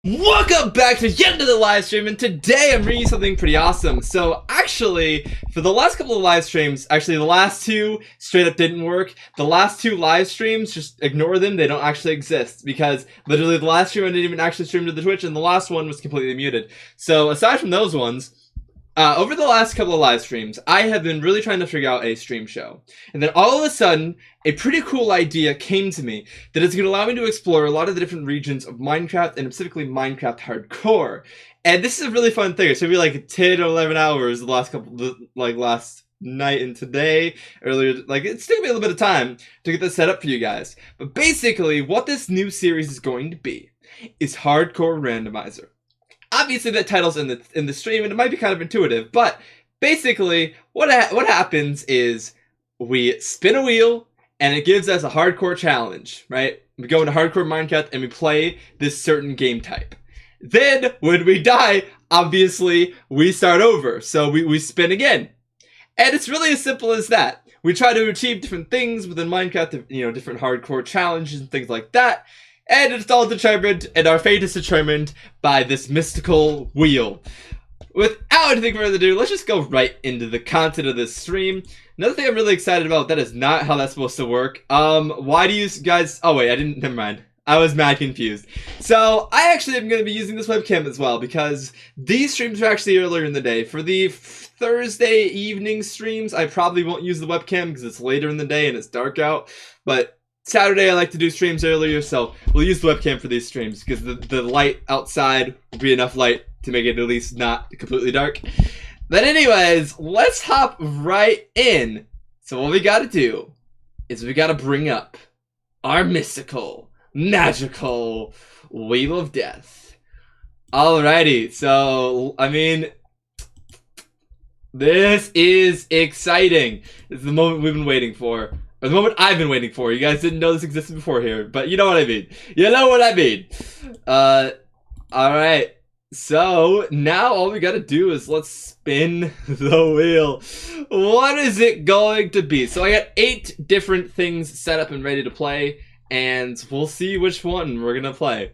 Welcome back to yet another live stream, and today I'm bringing you something pretty awesome. So actually, for the last couple of live streams, actually the last two straight up didn't work. The last two live streams, just ignore them, they don't actually exist, because literally the last stream I didn't even actually stream to the Twitch, and the last one was completely muted. So aside from those ones, over the last couple of live streams, I have been really trying to figure out a stream show. And then all of a sudden, a pretty cool idea came to me that is going to allow me to explore a lot of the different regions of Minecraft, and specifically Minecraft Hardcore. And this is a really fun thing. It's going to be like 10 or 11 hours the last night and today, earlier, it's taking me a little bit of time to get this set up for you guys. But basically, what this new series is going to be is Hardcore Randomizer. Obviously, that title's in the stream, and it might be kind of intuitive, but basically, what happens is we spin a wheel, and it gives us a hardcore challenge, right? We go into Hardcore Minecraft, and we play this certain game type. Then, when we die, obviously, we start over, so we spin again. And it's really as simple as that. We try to achieve different things within Minecraft, different hardcore challenges and things like that. And it's all determined, and our fate is determined by this mystical wheel. Without anything further ado, let's just go right into the content of this stream. Another thing I'm really excited about, that is not how that's supposed to work. Why do you guys... Oh wait, never mind. I was mad confused. So, I actually am going to be using this webcam as well, because these streams are actually earlier in the day. For the Thursday evening streams, I probably won't use the webcam because it's later in the day and it's dark out. But Saturday I like to do streams earlier, so we'll use the webcam for these streams because the light outside will be enough light to make it at least not completely dark. But anyways, let's hop right in. So what we gotta do is we gotta bring up our mystical, magical Wheel of Death. Alrighty, so, this is exciting. This is the moment we've been waiting for. Or the moment I've been waiting for. You guys didn't know this existed before here, but you know what I mean. You know what I mean. Alright. So, now all we gotta do is let's spin the wheel. What is it going to be? So I got 8 different things set up and ready to play, and we'll see which one we're gonna play.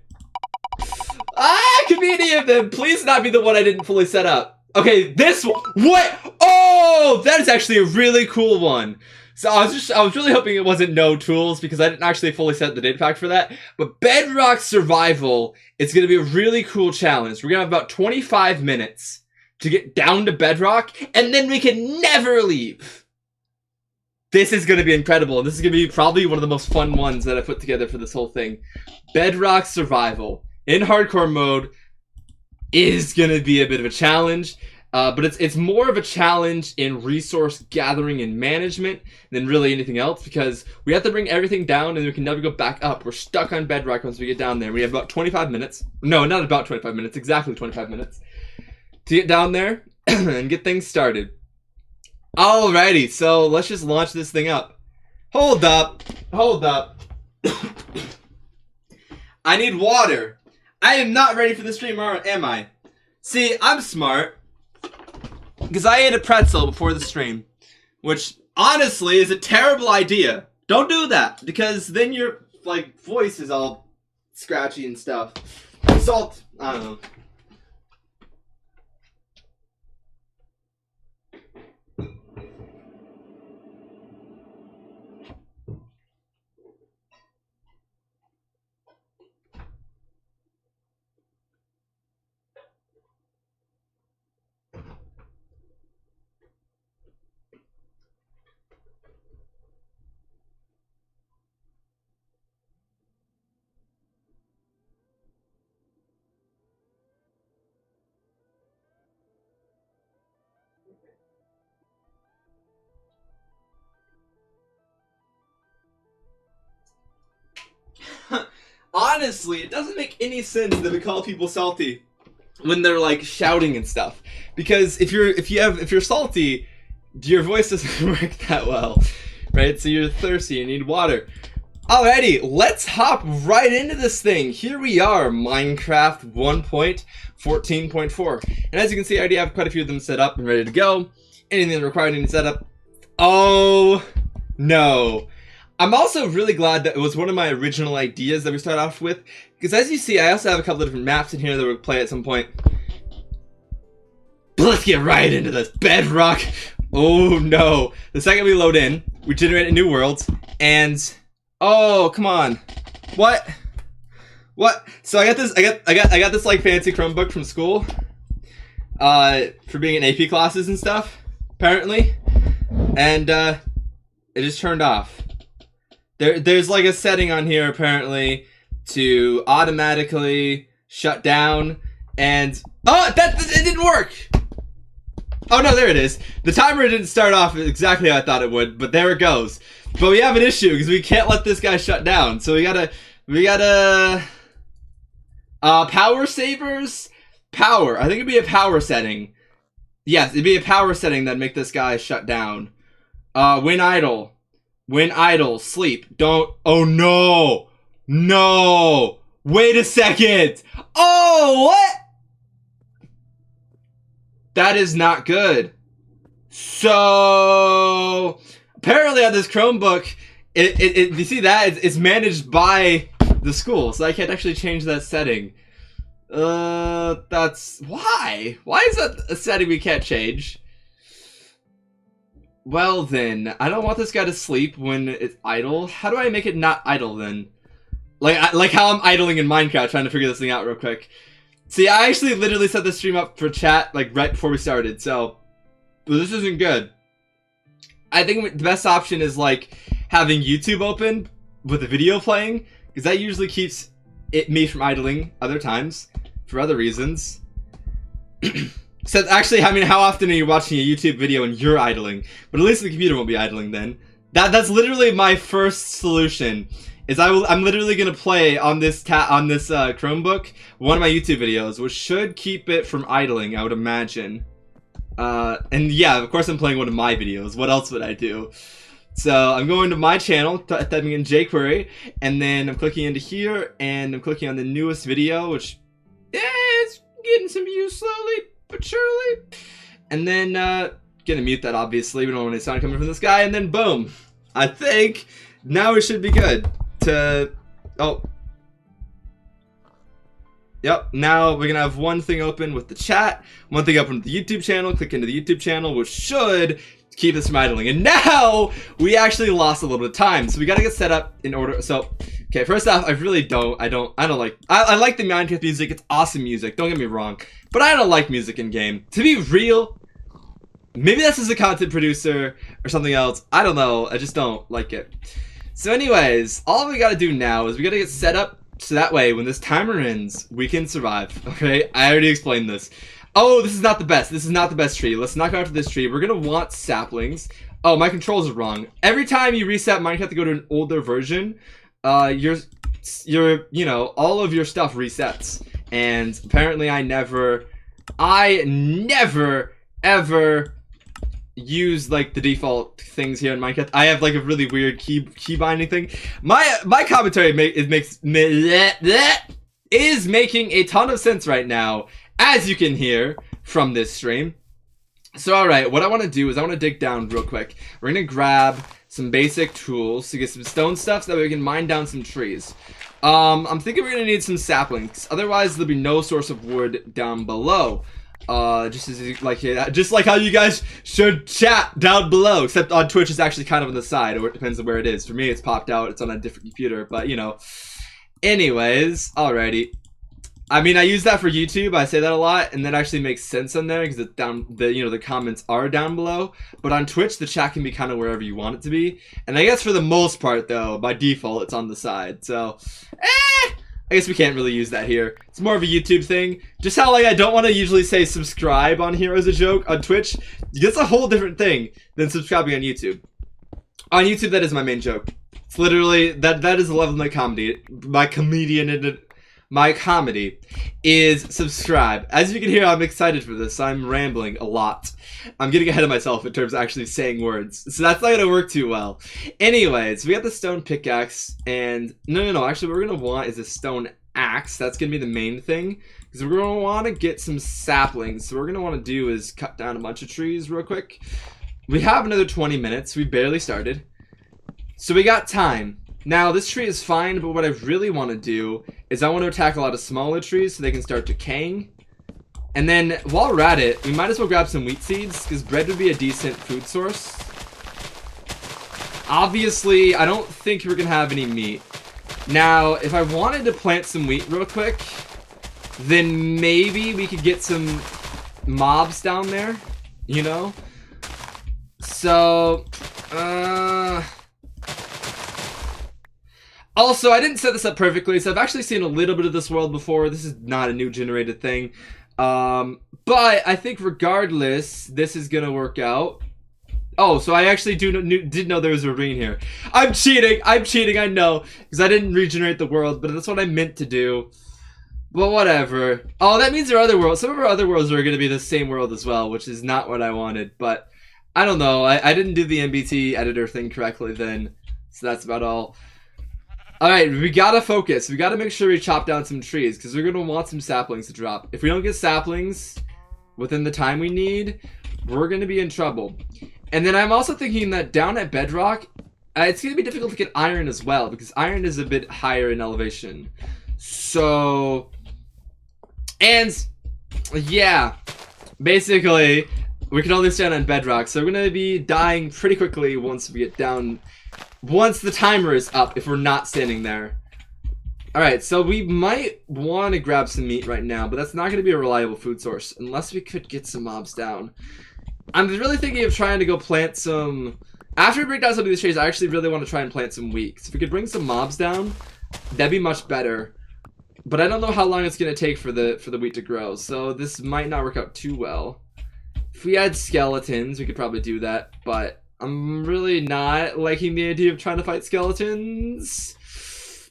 Could be any of them. Please not be the one I didn't fully set up. Okay, this one. What? Oh, that is actually a really cool one. So I was really hoping it wasn't no tools because I didn't actually fully set the data pack for that. But Bedrock Survival is going to be a really cool challenge. We're going to have about 25 minutes to get down to Bedrock, and then we can never leave. This is going to be incredible. This is going to be probably one of the most fun ones that I put together for this whole thing. Bedrock Survival in hardcore mode is going to be a bit of a challenge. But it's more of a challenge in resource gathering and management than really anything else, because we have to bring everything down and we can never go back up. We're stuck on Bedrock once we get down there. We have about 25 minutes. No, not about 25 minutes. Exactly 25 minutes to get down there and get things started. Alrighty, so let's just launch this thing up. Hold up. Hold up. I need water. I am not ready for the stream, am I? See, I'm smart. Because I ate a pretzel before the stream, which honestly is a terrible idea. Don't do that, because then your voice is all scratchy and stuff. Salt, I don't know. Honestly, it doesn't make any sense that we call people salty when they're shouting and stuff. Because if you're salty, your voice doesn't work that well, right? So you're thirsty, you need water. Alrighty, let's hop right into this thing. Here we are, Minecraft 1.14.4. And as you can see, I already have quite a few of them set up and ready to go. Anything required any setup? Oh no. I'm also really glad that it was one of my original ideas that we started off with, because as you see, I also have a couple of different maps in here that we'll play at some point. But let's get right into this. Bedrock. Oh no. The second we load in, we generate a new world, and oh, come on. What? So I got this I got this like fancy Chromebook from school. For being in AP classes and stuff, apparently. And it just turned off. There's like a setting on here apparently to automatically shut down, and oh, it didn't work. Oh no, there it is. The timer didn't start off exactly how I thought it would, but there it goes. But we have an issue because we can't let this guy shut down. So we gotta power savers. Power. I think it'd be a power setting. Yes, it'd be a power setting that'd make this guy shut down. When idle. When idle. Sleep. Don't. Oh no. No. Wait a second. Oh, what? That is not good. So apparently on this Chromebook, you see that it's managed by the school, so I can't actually change that setting. That's why. Why is that a setting we can't change? Well then, I don't want this guy to sleep when it's idle. How do I make it not idle then? Like how I'm idling in Minecraft, trying to figure this thing out real quick. See, I actually literally set the stream up for chat like right before we started, so this isn't good. I think the best option is like having YouTube open with the video playing, because that usually keeps me from idling other times for other reasons. So actually, I mean, how often are you watching a YouTube video and you're idling? But at least the computer won't be idling then. That's literally my first solution. Is I'm literally gonna play on this Chromebook one of my YouTube videos, which should keep it from idling, I would imagine. And yeah, of course I'm playing one of my videos. What else would I do? So I'm going to my channel, typing in jQuery, and then I'm clicking into here, and I'm clicking on the newest video, which is getting some views slowly but surely. And then gonna mute that, obviously. We don't want any sound coming from this guy. And then boom, I think now we should be good. Yep, now we're gonna have one thing open with the chat, one thing open with the YouTube channel, click into the YouTube channel, which should keep us from idling. And now we actually lost a little bit of time, so we gotta get set up in order. So okay, first off, I like I like the Minecraft music. It's awesome music, don't get me wrong, but I don't like music in game. To be real, maybe that's as a content producer or something else, I don't know, I just don't like it. So anyways, all we gotta do now is we gotta get set up so that way when this timer ends, we can survive. Okay, I already explained this. Oh, this is not the best. This is not the best tree. Let's not go after this tree. We're gonna want saplings. Oh, my controls are wrong. Every time you reset Minecraft to go to an older version, you know, all of your stuff resets. And apparently I never ever use like the default things here in Minecraft. I have like a really weird key binding thing. My commentary is making a ton of sense right now, as you can hear from this stream. So alright, what I want to do is I want to dig down real quick. We're gonna grab some basic tools to get some stone stuff so that we can mine down some trees. I'm thinking we're gonna need some saplings, otherwise there'll be no source of wood down below. Just like how you guys should chat down below, except on Twitch it's actually kind of on the side, or it depends on where it is. For me it's popped out, it's on a different computer, but you know. Anyways, alrighty. I mean, I use that for YouTube, I say that a lot, and that actually makes sense on there because the comments are down below. But on Twitch the chat can be kind of wherever you want it to be, and I guess for the most part though, by default it's on the side. So I guess we can't really use that here. It's more of a YouTube thing. Just how like I don't want to usually say subscribe on here as a joke. On Twitch, it's a whole different thing than subscribing on YouTube. On YouTube, that is my main joke. It's literally that is the level of my comedy. My comedy is subscribe. As you can hear, I'm excited for this. I'm rambling a lot. I'm getting ahead of myself in terms of actually saying words, so that's not gonna work too well. Anyways, we got the stone pickaxe, and no. Actually, what we're gonna want is a stone axe. That's gonna be the main thing, because we're gonna want to get some saplings. So what we're gonna want to do is cut down a bunch of trees real quick. We have another 20 minutes. We barely started. So we got time. Now, this tree is fine, but what I really want to do is I want to attack a lot of smaller trees so they can start decaying. And then, while we're at it, we might as well grab some wheat seeds, because bread would be a decent food source. Obviously, I don't think we're going to have any meat. Now, if I wanted to plant some wheat real quick, then maybe we could get some mobs down there, you know? So, also, I didn't set this up perfectly, so I've actually seen a little bit of this world before. This is not a new generated thing. But I think regardless, this is gonna work out. Oh, so I actually did know there was a ravine here. I'm cheating, I know, because I didn't regenerate the world, but that's what I meant to do. But whatever. Oh, that means there are other worlds. Some of our other worlds are gonna be the same world as well, which is not what I wanted, but I don't know. I didn't do the MBT editor thing correctly then, so that's about all. Alright, we gotta focus. We gotta make sure we chop down some trees, because we're gonna want some saplings to drop. If we don't get saplings within the time we need, we're gonna be in trouble. And then I'm also thinking that down at bedrock, it's gonna be difficult to get iron as well, because iron is a bit higher in elevation. So, and yeah, basically, we can only stand on bedrock, so we're gonna be dying pretty quickly once we get down. Once the timer is up, if we're not standing there. Alright, so we might want to grab some meat right now, but that's not going to be a reliable food source, unless we could get some mobs down. I'm really thinking of trying to go plant some... After we break down some of these trees, I actually really want to try and plant some wheat. So if we could bring some mobs down, that'd be much better. But I don't know how long it's going to take for the wheat to grow, so this might not work out too well. If we had skeletons, we could probably do that, but... I'm really not liking the idea of trying to fight skeletons.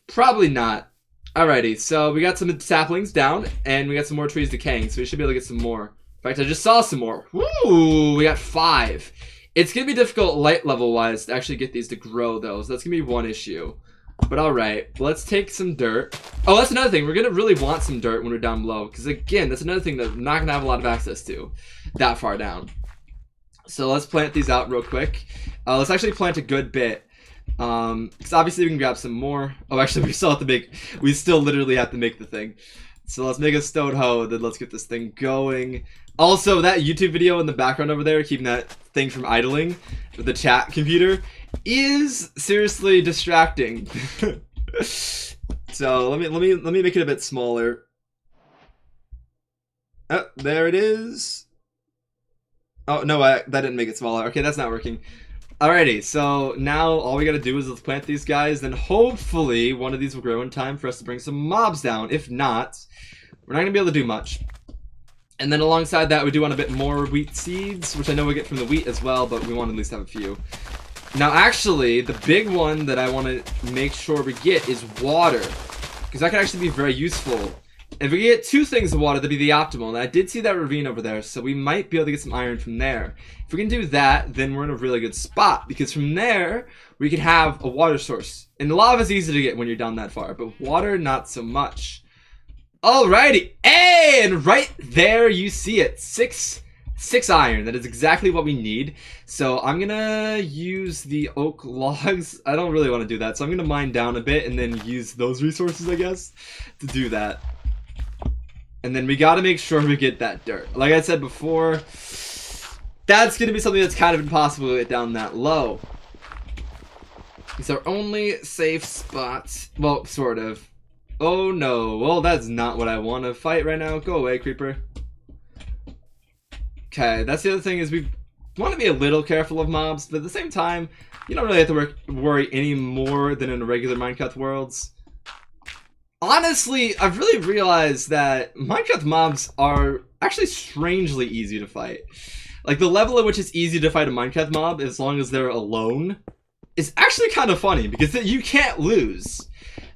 Probably not. Alrighty, so we got some saplings down, and we got some more trees decaying, so we should be able to get some more. In fact, I just saw some more. Woo! We got 5. It's going to be difficult light level-wise to actually get these to grow, though, so that's going to be one issue. But alright, let's take some dirt. Oh, that's another thing. We're going to really want some dirt when we're down below, because again, that's another thing that I'm not going to have a lot of access to that far down. So let's plant these out real quick. Let's actually plant a good bit. Because obviously we can grab some more. Oh, actually we still literally have to make the thing. So let's make a stone hoe, then let's get this thing going. Also, that YouTube video in the background over there, keeping that thing from idling, with the chat computer, is seriously distracting. So let me make it a bit smaller. Oh, there it is. Oh, no, that didn't make it smaller. Okay, that's not working. Alrighty, so now all we gotta do is let's plant these guys, then hopefully one of these will grow in time for us to bring some mobs down. If not, we're not gonna be able to do much. And then alongside that, we do want a bit more wheat seeds, which I know we get from the wheat as well, but we want to at least have a few. Now, actually, the big one that I want to make sure we get is water, because that can actually be very useful. If we get 2 things of water, that'd be the optimal. And I did see that ravine over there, so we might be able to get some iron from there. If we can do that, then we're in a really good spot, because from there, we can have a water source. And lava is easy to get when you're down that far, but water, not so much. Alrighty, and right there you see it. 6 iron. That is exactly what we need. So I'm gonna use the oak logs. I don't really want to do that, so I'm gonna mine down a bit and then use those resources, I guess, to do that. And then we gotta make sure we get that dirt. Like I said before, that's gonna be something that's kind of impossible to get down that low. It's our only safe spot. Well, sort of. Oh no. Well, that's not what I want to fight right now. Go away, creeper. Okay, that's the other thing, is we want to be a little careful of mobs, but at the same time, you don't really have to worry any more than in the regular Minecraft worlds. Honestly, I've really realized that Minecraft mobs are actually strangely easy to fight. Like, the level at which it's easy to fight a Minecraft mob, as long as they're alone, is actually kind of funny, because you can't lose.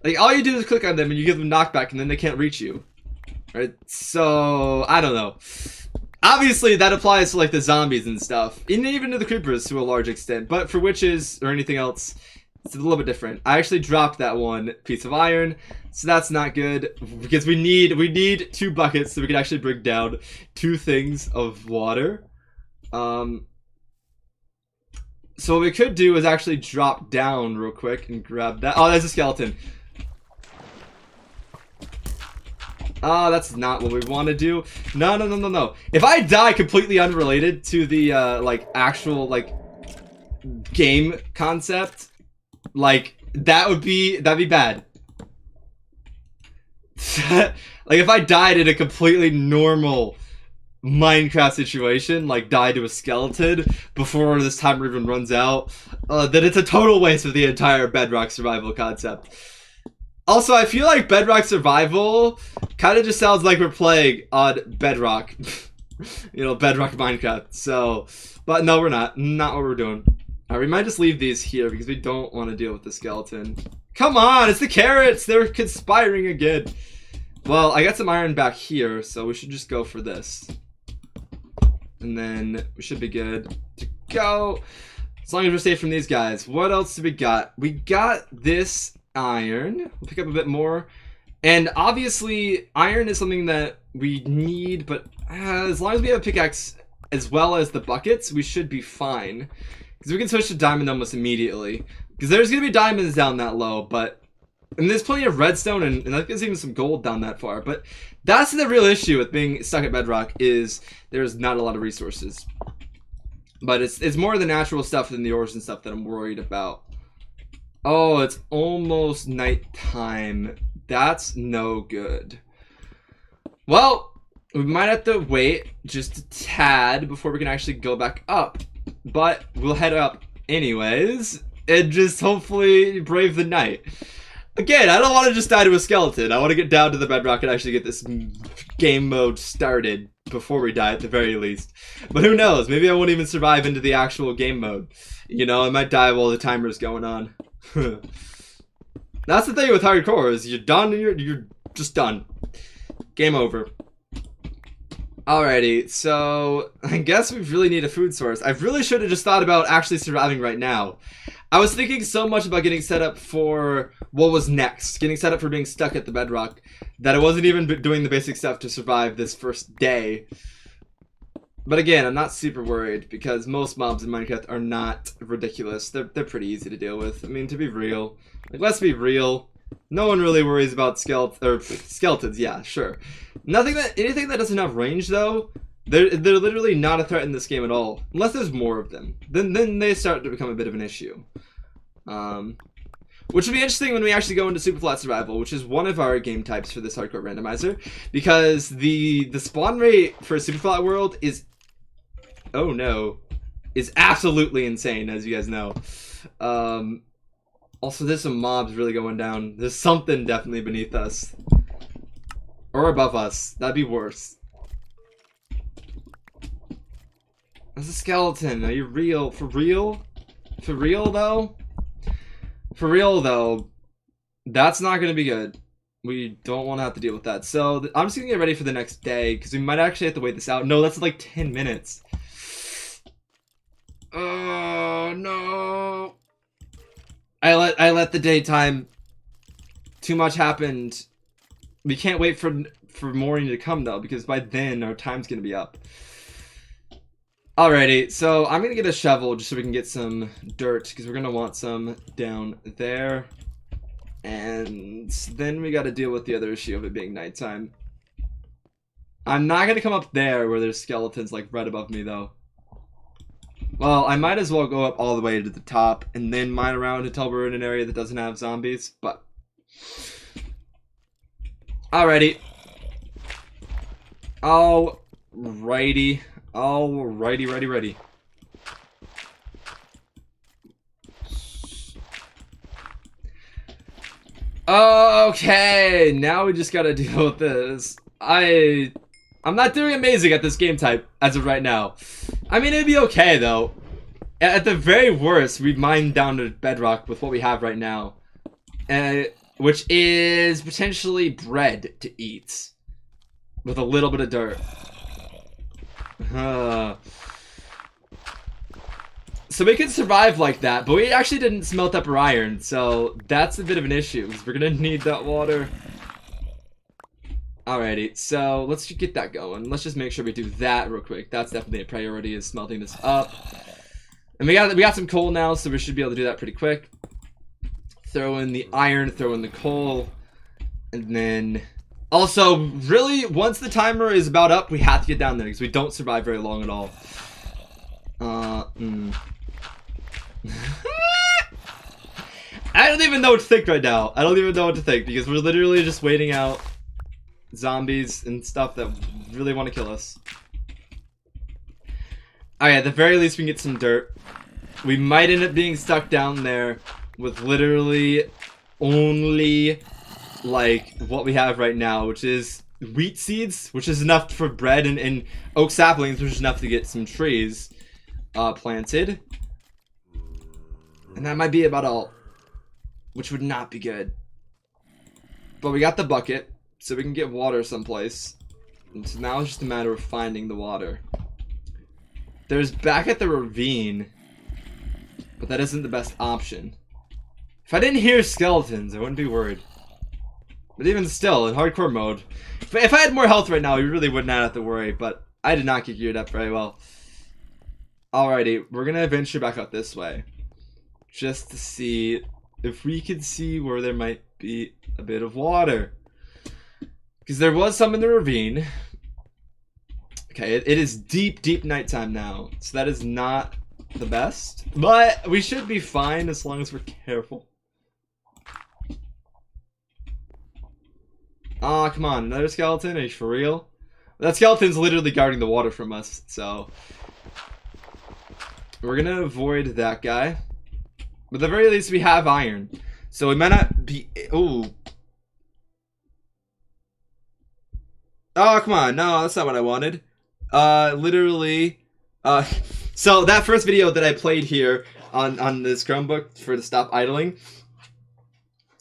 Like, all you do is click on them and you give them knockback, and then they can't reach you. Right? So, I don't know. Obviously, that applies to, like, the zombies and stuff, and even to the creepers to a large extent, but for witches or anything else, it's a little bit different. I actually dropped that one piece of iron, so that's not good, because we need 2 buckets so we can actually bring down 2 things of water. So what we could do is actually drop down real quick and grab that. Oh, there's a skeleton. Oh, that's not what we want to do. No, no, no, no, no. If I die completely unrelated to the, like, actual, like, game concept, like, that'd be bad. Like, if I died in a completely normal Minecraft situation, like died to a skeleton before this timer even runs out, then it's a total waste of the entire Bedrock survival concept. Also, I feel like Bedrock survival kind of just sounds like we're playing on Bedrock. You know, Bedrock Minecraft. So, but no, we're not. Not what we're doing. Alright, we might just leave these here because we don't want to deal with the skeleton. Come on, it's the carrots! They're conspiring again. Well, I got some iron back here, so we should just go for this. And then we should be good to go. As long as we're safe from these guys. What else do we got? We got this iron. We'll pick up a bit more. And obviously, iron is something that we need, but as long as we have a pickaxe as well as the buckets, we should be fine. Because we can switch to diamond almost immediately. Because there's going to be diamonds down that low, but... And there's plenty of redstone, and I think there's even some gold down that far. But that's the real issue with being stuck at Bedrock, is there's not a lot of resources. But it's more the natural stuff than the ores and stuff that I'm worried about. Oh, it's almost nighttime. That's no good. Well, we might have to wait just a tad before we can actually go back up. But we'll head up anyways, and just hopefully brave the night. Again, I don't want to just die to a skeleton. I want to get down to the bedrock and actually get this game mode started before we die at the very least. But who knows? Maybe I won't even survive into the actual game mode. You know, I might die while the timer's going on. That's the thing with hardcore, is you're done and you're just done. Game over. Alrighty, so I guess we really need a food source. I really should have just thought about actually surviving right now. I was thinking so much about getting set up for what was next, getting set up for being stuck at the bedrock, that I wasn't even doing the basic stuff to survive this first day. But again, I'm not super worried, because most mobs in Minecraft are not ridiculous. They're pretty easy to deal with. I mean, to be real, like, let's be real, no one really worries about skeletons, yeah, sure. Anything that doesn't have range, though, they're literally not a threat in this game at all, unless there's more of them. Then they start to become a bit of an issue. Which will be interesting when we actually go into super flat survival, which is one of our game types for this hardcore randomizer, because the spawn rate for a super flat world is, oh no, is absolutely insane, as you guys know. Also, there's some mobs really going down. There's something definitely beneath us. Or above us. That'd be worse. That's a skeleton. Are you real? For real? For real, though? For real, though, that's not going to be good. We don't want to have to deal with that. So, I'm just going to get ready for the next day, because we might actually have to wait this out. No, that's like 10 minutes. Oh, no. I let the daytime. Too much happened. We can't wait for morning to come, though, because by then our time's going to be up. Alrighty, so I'm going to get a shovel just so we can get some dirt, because we're going to want some down there. And then we got to deal with the other issue of it being nighttime. I'm not going to come up there where there's skeletons like right above me, though. Well, I might as well go up all the way to the top and then mine around until we're in an area that doesn't have zombies, but... Alrighty. Alrighty. Alrighty, ready. Okay, now we just gotta deal with this. I'm not doing amazing at this game type as of right now. I mean, it'd be okay, though. At the very worst, we mine down to bedrock with what we have right now. Which is potentially bread to eat. With a little bit of dirt. So we could survive like that, but we actually didn't smelt up our iron, so that's a bit of an issue, because we're gonna need that water. Alrighty, so let's get that going. Let's just make sure we do that real quick. That's definitely a priority, is smelting this up. And we got some coal now, so we should be able to do that pretty quick. Throw in the iron, throw in the coal, and then also really once the timer is about up, we have to get down there because we don't survive very long at all. I don't even know what to think right now. I don't even know what to think because we're literally just waiting out zombies and stuff that really want to kill us. Alright, at the very least we can get some dirt. We might end up being stuck down there with literally only like what we have right now, which is wheat seeds, which is enough for bread, and oak saplings, which is enough to get some trees planted. And that might be about all, which would not be good. But we got the bucket, so we can get water someplace. And so now it's just a matter of finding the water. There's back at the ravine, but that isn't the best option. If I didn't hear skeletons, I wouldn't be worried. But even still, in hardcore mode, if I had more health right now, we really would not have to worry, but I did not get geared up very well. Alrighty, we're gonna venture back out this way. Just to see if we can see where there might be a bit of water. Because there was some in the ravine. Okay, it is deep, deep nighttime now, so that is not the best. But we should be fine as long as we're careful. Aw, come on, another skeleton? Are you for real? That skeleton's literally guarding the water from us, so we're gonna avoid that guy. But at the very least, we have iron. So we might not be... Ooh. Oh, come on. No, that's not what I wanted. Literally... So that first video that I played here on this Chromebook for to stop idling,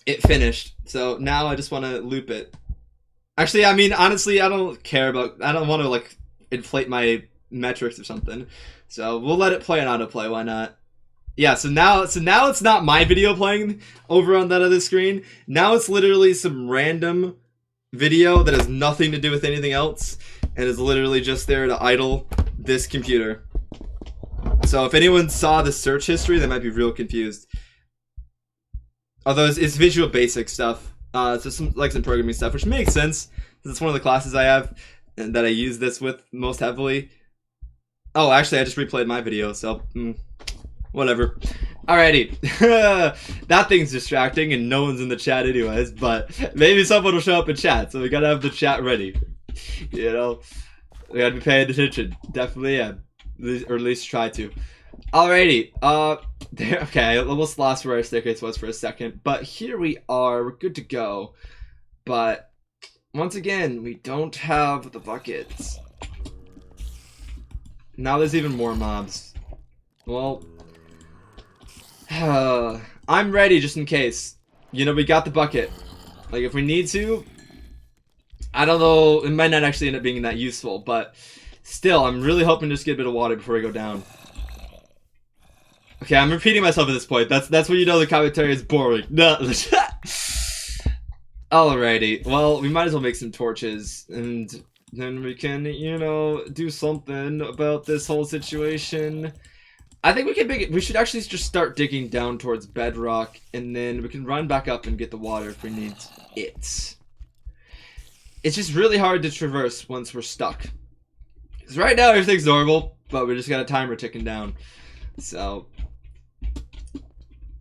it finished. So now I just want to loop it. Actually, I mean, honestly, I don't care about... I don't want to, like, inflate my metrics or something. So we'll let it play on autoplay. Why not? Yeah, so now it's not my video playing over on that other screen. Now it's literally some random video that has nothing to do with anything else and is literally just there to idle this computer. So if anyone saw the search history, they might be real confused. Although it's Visual Basic stuff. So some programming stuff, which makes sense. It's one of the classes I have and that I use this with most heavily. Oh, actually, I just replayed my video, so... whatever. Alrighty. That thing's distracting and no one's in the chat anyways, but maybe someone will show up in chat, so we gotta have the chat ready. You know? We gotta be paying attention. Definitely am. Or at least try to. Alrighty. Okay, I almost lost where our staircase was for a second, but here we are. We're good to go. But, once again, we don't have the buckets. Now there's even more mobs. Well... I'm ready just in case. You know, we got the bucket. Like, if we need to, I don't know, it might not actually end up being that useful, but still, I'm really hoping to just get a bit of water before we go down. Okay, I'm repeating myself at this point. That's when you know the commentary is boring. No. Alrighty, well, we might as well make some torches, and then we can, you know, do something about this whole situation. I think we can make it. We should actually just start digging down towards bedrock, and then we can run back up and get the water if we need it. It's just really hard to traverse once we're stuck. Because right now everything's normal, but we just got a timer ticking down. So,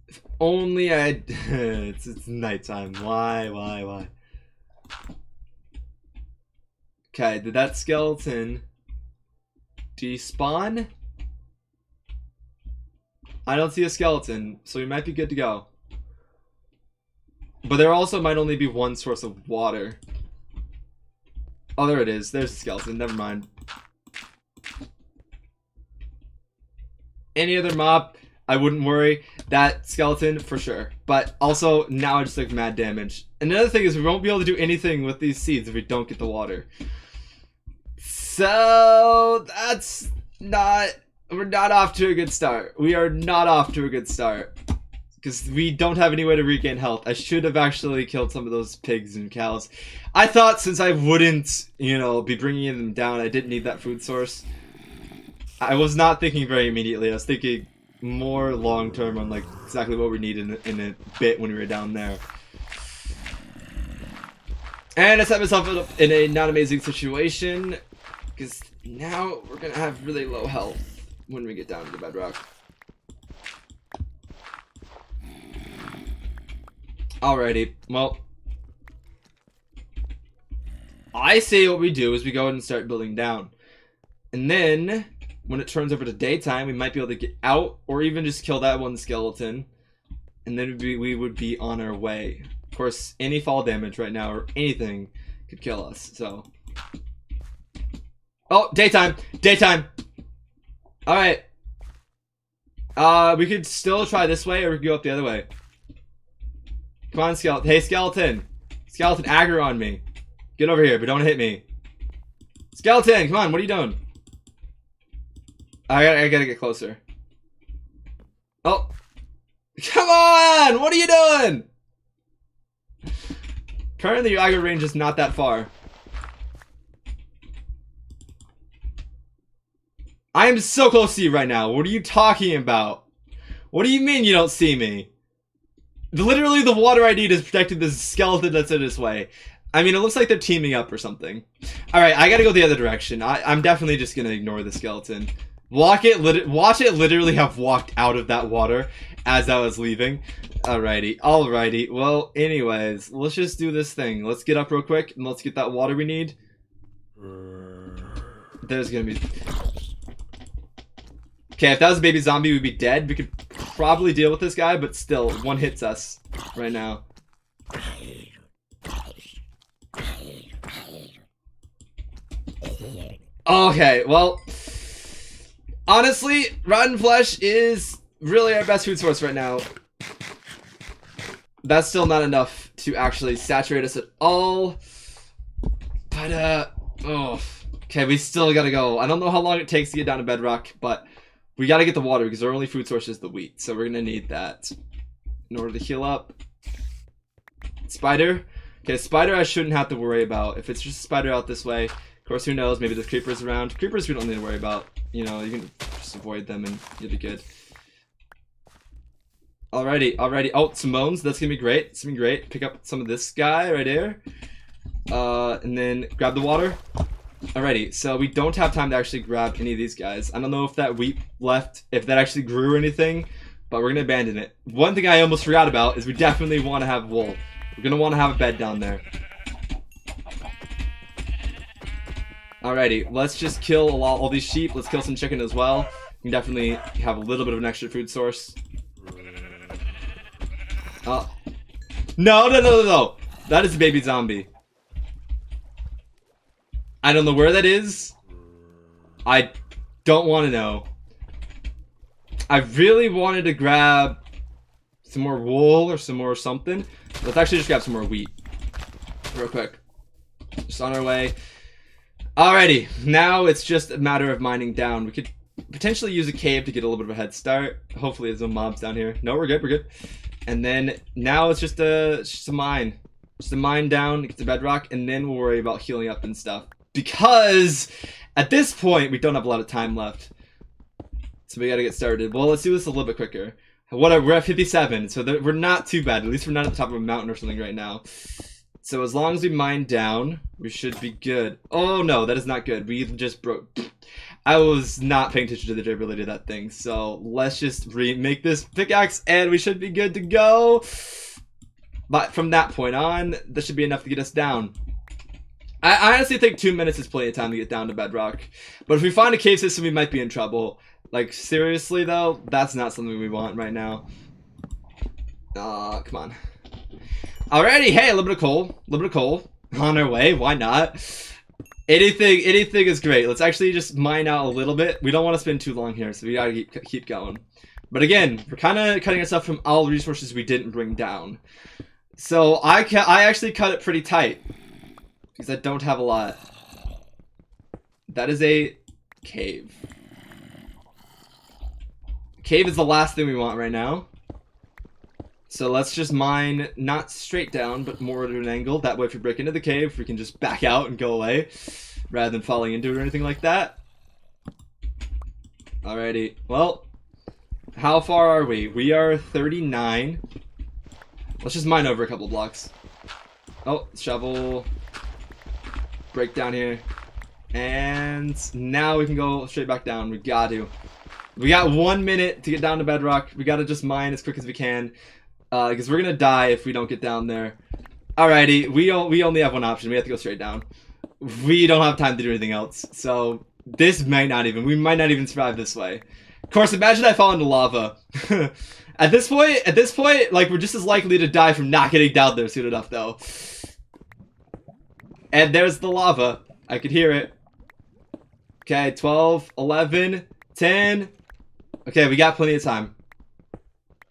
if only I... it's nighttime. Why? Okay, did that skeleton despawn? I don't see a skeleton, so we might be good to go. But there also might only be one source of water. Oh, there it is. There's the skeleton. Never mind. Any other mob, I wouldn't worry. That skeleton, for sure. But also, now I just took mad damage. And another thing is we won't be able to do anything with these seeds if we don't get the water. So, that's not... We're not off to a good start. We are not off to a good start. Because we don't have any way to regain health. I should have actually killed some of those pigs and cows. I thought since I wouldn't, you know, be bringing them down, I didn't need that food source. I was not thinking very immediately. I was thinking more long term on like exactly what we need in a bit when we were down there. And I set myself up in a not amazing situation because now we're gonna have really low health when we get down to the bedrock. Alrighty, well, I say what we do is we go ahead and start building down. And then, when it turns over to daytime, we might be able to get out, or even just kill that one skeleton. And then we would be on our way. Of course, any fall damage right now, or anything, could kill us, so. Oh, daytime! Daytime! Alright. We could still try this way, or we could go up the other way. Come on, skeleton. Hey, skeleton! Skeleton, aggro on me. Get over here, but don't hit me. Skeleton, come on, what are you doing? I gotta get closer. Oh. Come on! What are you doing? Apparently your aggro range is not that far. I am so close to you right now. What are you talking about? What do you mean you don't see me? Literally the water I need is protecting this skeleton that's in its way. I mean, it looks like they're teaming up or something. Alright, I gotta go the other direction. I'm definitely just gonna ignore the skeleton. Watch it literally have walked out of that water as I was leaving. Alrighty, alrighty. Well, anyways, let's just do this thing. Let's get up real quick and let's get that water we need. There's gonna be... Okay, if that was a baby zombie, we'd be dead. We could probably deal with this guy, but still, one hits us right now. Okay, well, honestly, rotten flesh is really our best food source right now. That's still not enough to actually saturate us at all. But, oh, okay, we still gotta go. I don't know how long it takes to get down to bedrock, but we gotta get the water because our only food source is the wheat. So we're gonna need that in order to heal up. Spider. Okay, spider I shouldn't have to worry about. If it's just a spider out this way, of course, who knows? Maybe there's creepers around. Creepers we don't need to worry about. You know, you can just avoid them and you'll be good. Alrighty, alrighty. Oh, some bones. That's gonna be great. It's gonna be great. Pick up some of this guy right here. And then grab the water. Alrighty, so we don't have time to actually grab any of these guys. I don't know if that wheat left, if that actually grew or anything, but we're gonna abandon it. One thing I almost forgot about is we definitely want to have wool. We're gonna want to have a bed down there. Alrighty, let's just kill all these sheep. Let's kill some chicken as well. We can definitely have a little bit of an extra food source. Oh. No, no, no, no, no. That is a baby zombie. I don't know where that is. I don't want to know. I really wanted to grab some more wool or some more something. Let's actually just grab some more wheat. Real quick. Just on our way. Alrighty. Now it's just a matter of mining down. We could potentially use a cave to get a little bit of a head start. Hopefully there's no mobs down here. No, we're good, we're good. And then now it's just a mine. Just a mine down, get to bedrock, and then we'll worry about healing up and stuff. Because at this point, we don't have a lot of time left. So we gotta get started. Well, let's do this a little bit quicker. Whatever, we're at 57, so we're not too bad. At least we're not at the top of a mountain or something right now. So as long as we mine down, we should be good. Oh no, that is not good. We just broke. I was not paying attention to the durability of that thing. So let's just remake this pickaxe and we should be good to go. But from that point on, that should be enough to get us down. I honestly think 2 minutes is plenty of time to get down to bedrock. But if we find a cave system, we might be in trouble. Like, seriously, though, that's not something we want right now. Come on. Alrighty, hey, a little bit of coal. A little bit of coal. On our way, why not? Anything is great. Let's actually just mine out a little bit. We don't want to spend too long here, so we gotta keep going. But again, we're kind of cutting ourselves from all the resources we didn't bring down. So I actually cut it pretty tight. Because I don't have a lot. That is a cave. Cave is the last thing we want right now. So let's just mine, not straight down, but more at an angle. That way if we break into the cave, we can just back out and go away. Rather than falling into it or anything like that. Alrighty. Well, How far are we? We are 39. Let's just mine over a couple blocks. Oh, shovel. Break down here. And now we can go straight back down. We got to. We got 1 minute to get down to bedrock. We got to just mine as quick as we can. Because we're going to die if we don't get down there. Alrighty, we only have one option. We have to go straight down. We don't have time to do anything else. So, this might not even. We might not even survive this way. Of course, imagine I fall into lava. At this point, like, we're just as likely to die from not getting down there soon enough, though. And there's the lava. I could hear it. Okay, 12, 11, 10. Okay, we got plenty of time.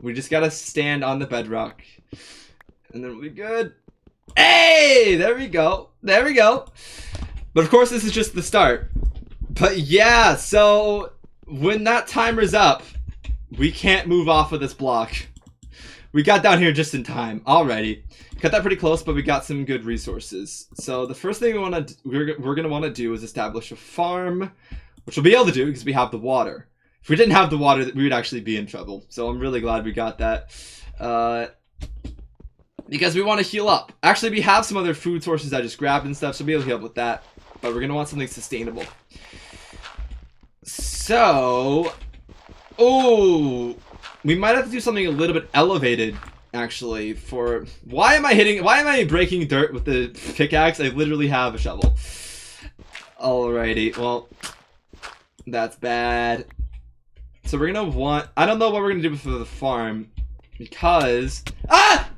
We just gotta stand on the bedrock. And then we'll be good. Hey! There we go. There we go. But of course, this is just the start. But yeah, so when that timer's up, we can't move off of this block. We got down here just in time. Alrighty. Cut that pretty close, but we got some good resources. So the first thing we're gonna want to do is establish a farm, which we'll be able to do because we have the water. If we didn't have the water, we would actually be in trouble. So I'm really glad we got that. Because we want to heal up. Actually, we have some other food sources I just grabbed and stuff, so we'll be able to heal up with that. But we're gonna want something sustainable. So, oh, we might have to do something a little bit elevated. Actually, for why am I breaking dirt with the pickaxe? I literally have a shovel. Alrighty, well, that's bad. So we're gonna want, I don't know what we're gonna do for the farm, because, ah!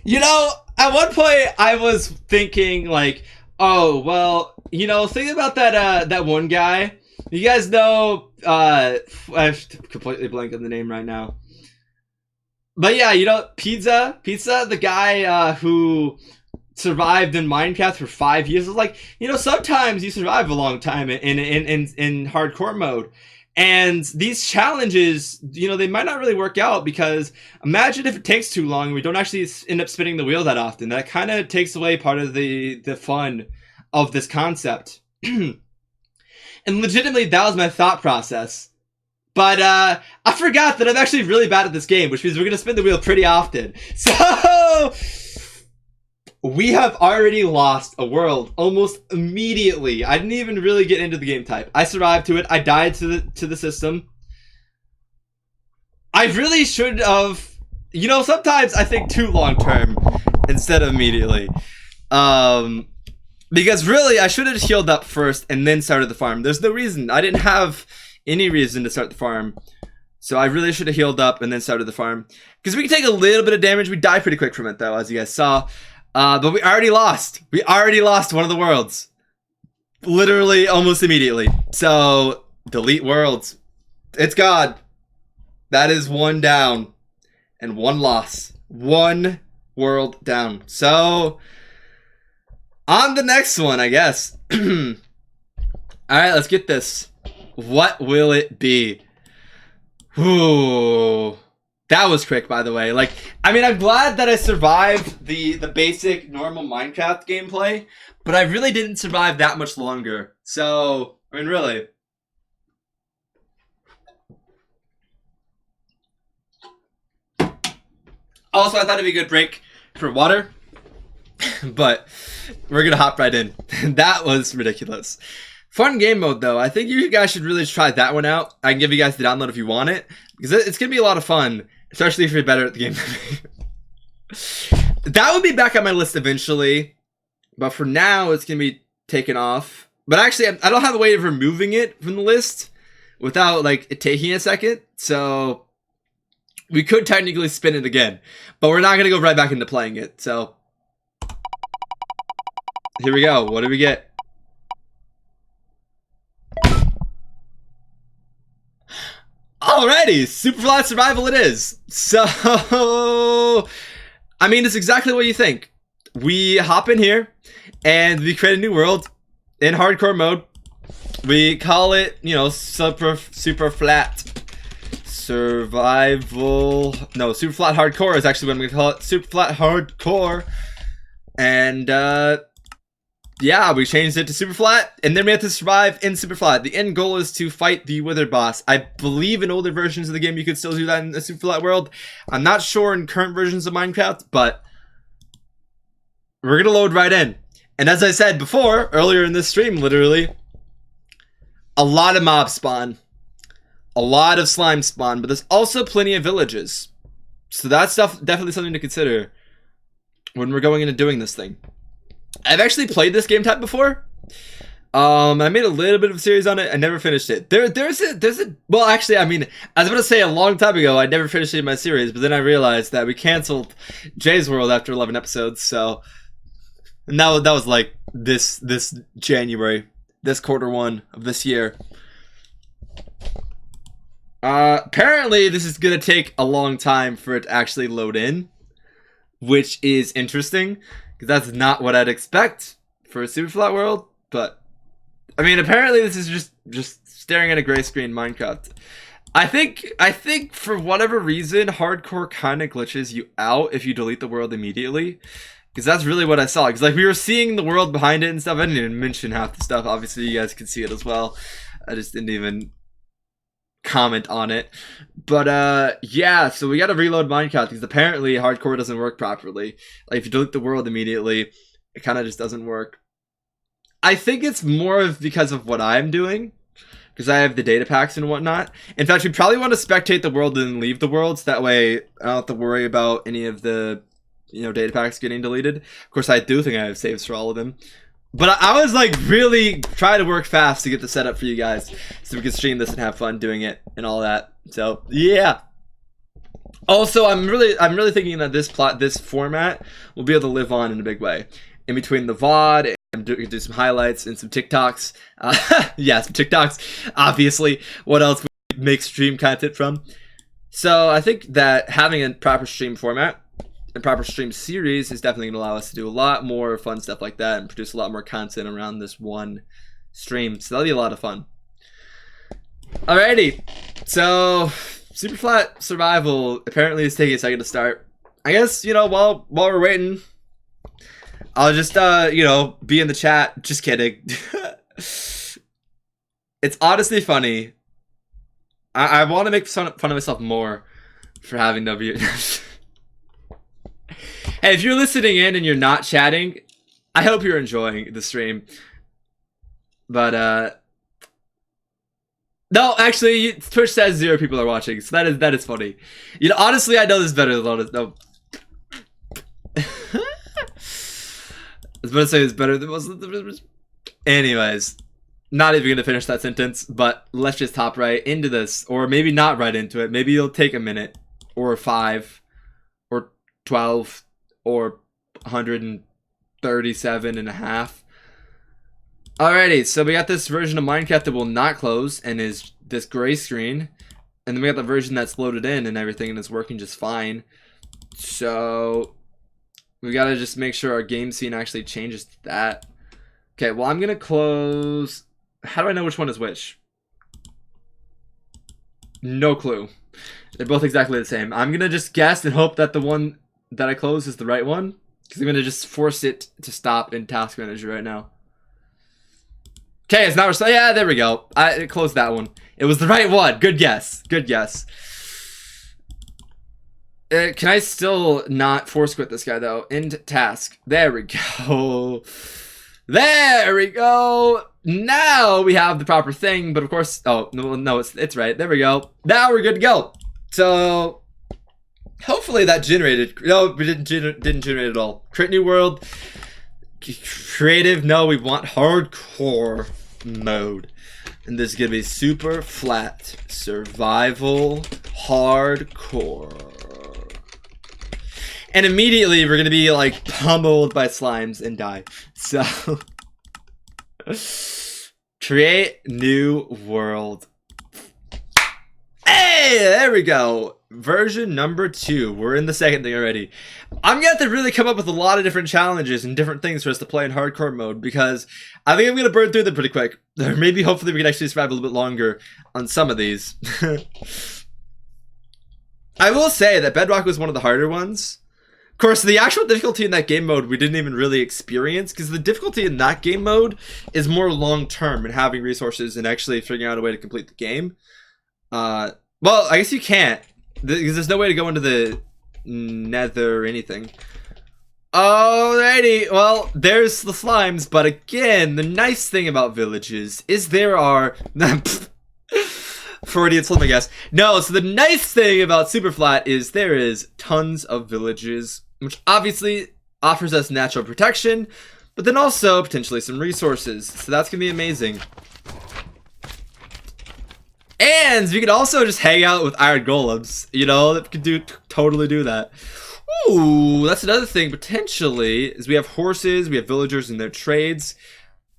You know, at one point I was thinking like, oh, well, you know, think about that one guy. You guys know, I completely blank on the name right now. But yeah, you know, Pizza, the guy who survived in Minecraft for 5 years. It's like, you know, sometimes you survive a long time in hardcore mode. And these challenges, you know, they might not really work out because imagine if it takes too long and we don't actually end up spinning the wheel that often. That kind of takes away part of the fun of this concept. And legitimately, that was my thought process. But I forgot that I'm actually really bad at this game, which means we're going to spin the wheel pretty often. So we have already lost a world almost immediately. I didn't even really get into the game type. I survived to it. I died to the system. I really should have, you know, sometimes I think too long term instead of immediately. Because really, I should have healed up first and then started the farm. There's no reason. I didn't have any reason to start the farm. So I really should have healed up and then started the farm. Because we can take a little bit of damage. We die pretty quick from it, though, as you guys saw. But we already lost. We already lost one of the worlds. Literally almost immediately. So, delete worlds. It's gone. That is one down. And one loss. One world down. So, on the next one, I guess. Alright, let's get this. What will it be? Ooh. That was quick, by the way. Like, I mean, I'm glad that I survived the basic normal Minecraft gameplay, but I really didn't survive that much longer. So, I mean, really. Also, I thought it'd be a good break for water, but we're gonna hop right in. That was ridiculous. Fun game mode, though. I think you guys should really try that one out. I can give you guys the download if you want it, because it's gonna be a lot of fun. Especially if you're better at the game than me. That would be back on my list eventually. But for now, it's going to be taken off. But actually, I don't have a way of removing it from the list without, like, it taking a second. So, we could technically spin it again. But we're not going to go right back into playing it. So, here we go. What do we get? Alrighty, super flat survival it is. So, I mean, it's exactly what you think. We hop in here, and we create a new world in hardcore mode. We call it, you know, super flat survival. No, super flat hardcore is actually what I'm going to call it. Super flat hardcore. And yeah, we changed it to super flat, and then we have to survive in super flat. The end goal is to fight the Withered boss. I believe in older versions of the game you could still do that in the super flat world. I'm not sure in current versions of Minecraft, but we're gonna load right in. And as I said before, earlier in this stream, literally, a lot of mobs spawn. A lot of slime spawn, but there's also plenty of villages. So that's definitely something to consider when we're going into doing this thing. I've actually played this game type before. I made a little bit of a series on it. I never finished it. There's a well, actually, I mean, I was gonna say a long time ago I never finished it in my series, but then I realized that we canceled Jay's World after 11 episodes. So, and that was like this January, this Q1 of this year. Apparently this is gonna take a long time for it to actually load in, which is interesting because that's not what I'd expect for a super flat world. But I mean, apparently this is just staring at a gray screen Minecraft. I think for whatever reason, hardcore kind of glitches you out if you delete the world immediately, because that's really what I saw. Because like we were seeing the world behind it and stuff. I didn't even mention half the stuff. Obviously, you guys could see it as well. I just didn't even comment on it. But yeah, so we gotta reload Minecraft because apparently hardcore doesn't work properly. Like if you delete the world immediately, it kind of just doesn't work. I think it's more of because of what I'm doing, because I have the data packs and whatnot. In fact, we probably want to spectate the world and then leave the world, so that way I don't have to worry about any of the, you know, data packs getting deleted. Of course, I do think I have saves for all of them. But I was like really trying to work fast to get the setup for you guys so we can stream this and have fun doing it and all that. So yeah. Also, I'm really thinking that this format will be able to live on in a big way. In between the VOD and do some highlights and some TikToks. Yeah, some TikToks. Obviously, what else would we make stream content from? So I think that having a proper stream format and proper stream series is definitely going to allow us to do a lot more fun stuff like that and produce a lot more content around this one stream. So that'll be a lot of fun. Alrighty, so super flat survival apparently is taking a second to start. I guess, you know, while we're waiting, I'll just you know, be in the chat. Just kidding. It's honestly funny. I want to make fun of myself more for having no viewers. Hey, if you're listening in and you're not chatting, I hope you're enjoying the stream. But no, actually, Twitch says 0 people are watching, so that is funny. You know, honestly, I know this better than honest. No. I was about to say it's better than most of the. Anyways, not even gonna finish that sentence, but let's just hop right into this, or maybe not right into it. Maybe it'll take a minute, or 5, or 12. Or 137 and a half. Alrighty, so we got this version of Minecraft that will not close and is this gray screen. And then we got the version that's loaded in and everything and is working just fine. So we gotta just make sure our game scene actually changes to that. Okay, well, I'm gonna close. How do I know which one is which? No clue. They're both exactly the same. I'm gonna just guess and hope that the one that I close is the right one, because I'm gonna just force it to stop in Task Manager right now. Okay, it's not. Yeah, there we go. I closed that one. It was the right one. Good guess. Good guess. Can I still not force quit this guy though? End task. There we go. There we go. Now we have the proper thing, but of course, oh no, it's right. There we go. Now we're good to go. So hopefully that generated. No, we didn't generate at all. Create new world. Creative. No, we want hardcore mode. And this is gonna be super flat. Survival hardcore. And immediately we're gonna be like pummeled by slimes and die. So create new world. Hey, there we go. Version number 2. We're in the second thing already. I'm gonna have to really come up with a lot of different challenges and different things for us to play in hardcore mode, because I think I'm gonna burn through them pretty quick. Or maybe hopefully we can actually survive a little bit longer on some of these. I will say that Bedrock was one of the harder ones. course, the actual difficulty in that game mode we didn't even really experience, because the difficulty in that game mode is more long-term and having resources and actually figuring out a way to complete the game. Well, I guess you can't, because there's no way to go into the nether or anything. Alrighty, well, there's the slimes, but again, the nice thing about villages is there are... Freudian slip, I guess. No, so the nice thing about Superflat is there is tons of villages, which obviously offers us natural protection, but then also potentially some resources. So that's gonna be amazing. And we could also just hang out with iron golems, you know, that could totally do that. Ooh, that's another thing potentially, is we have horses, we have villagers and their trades,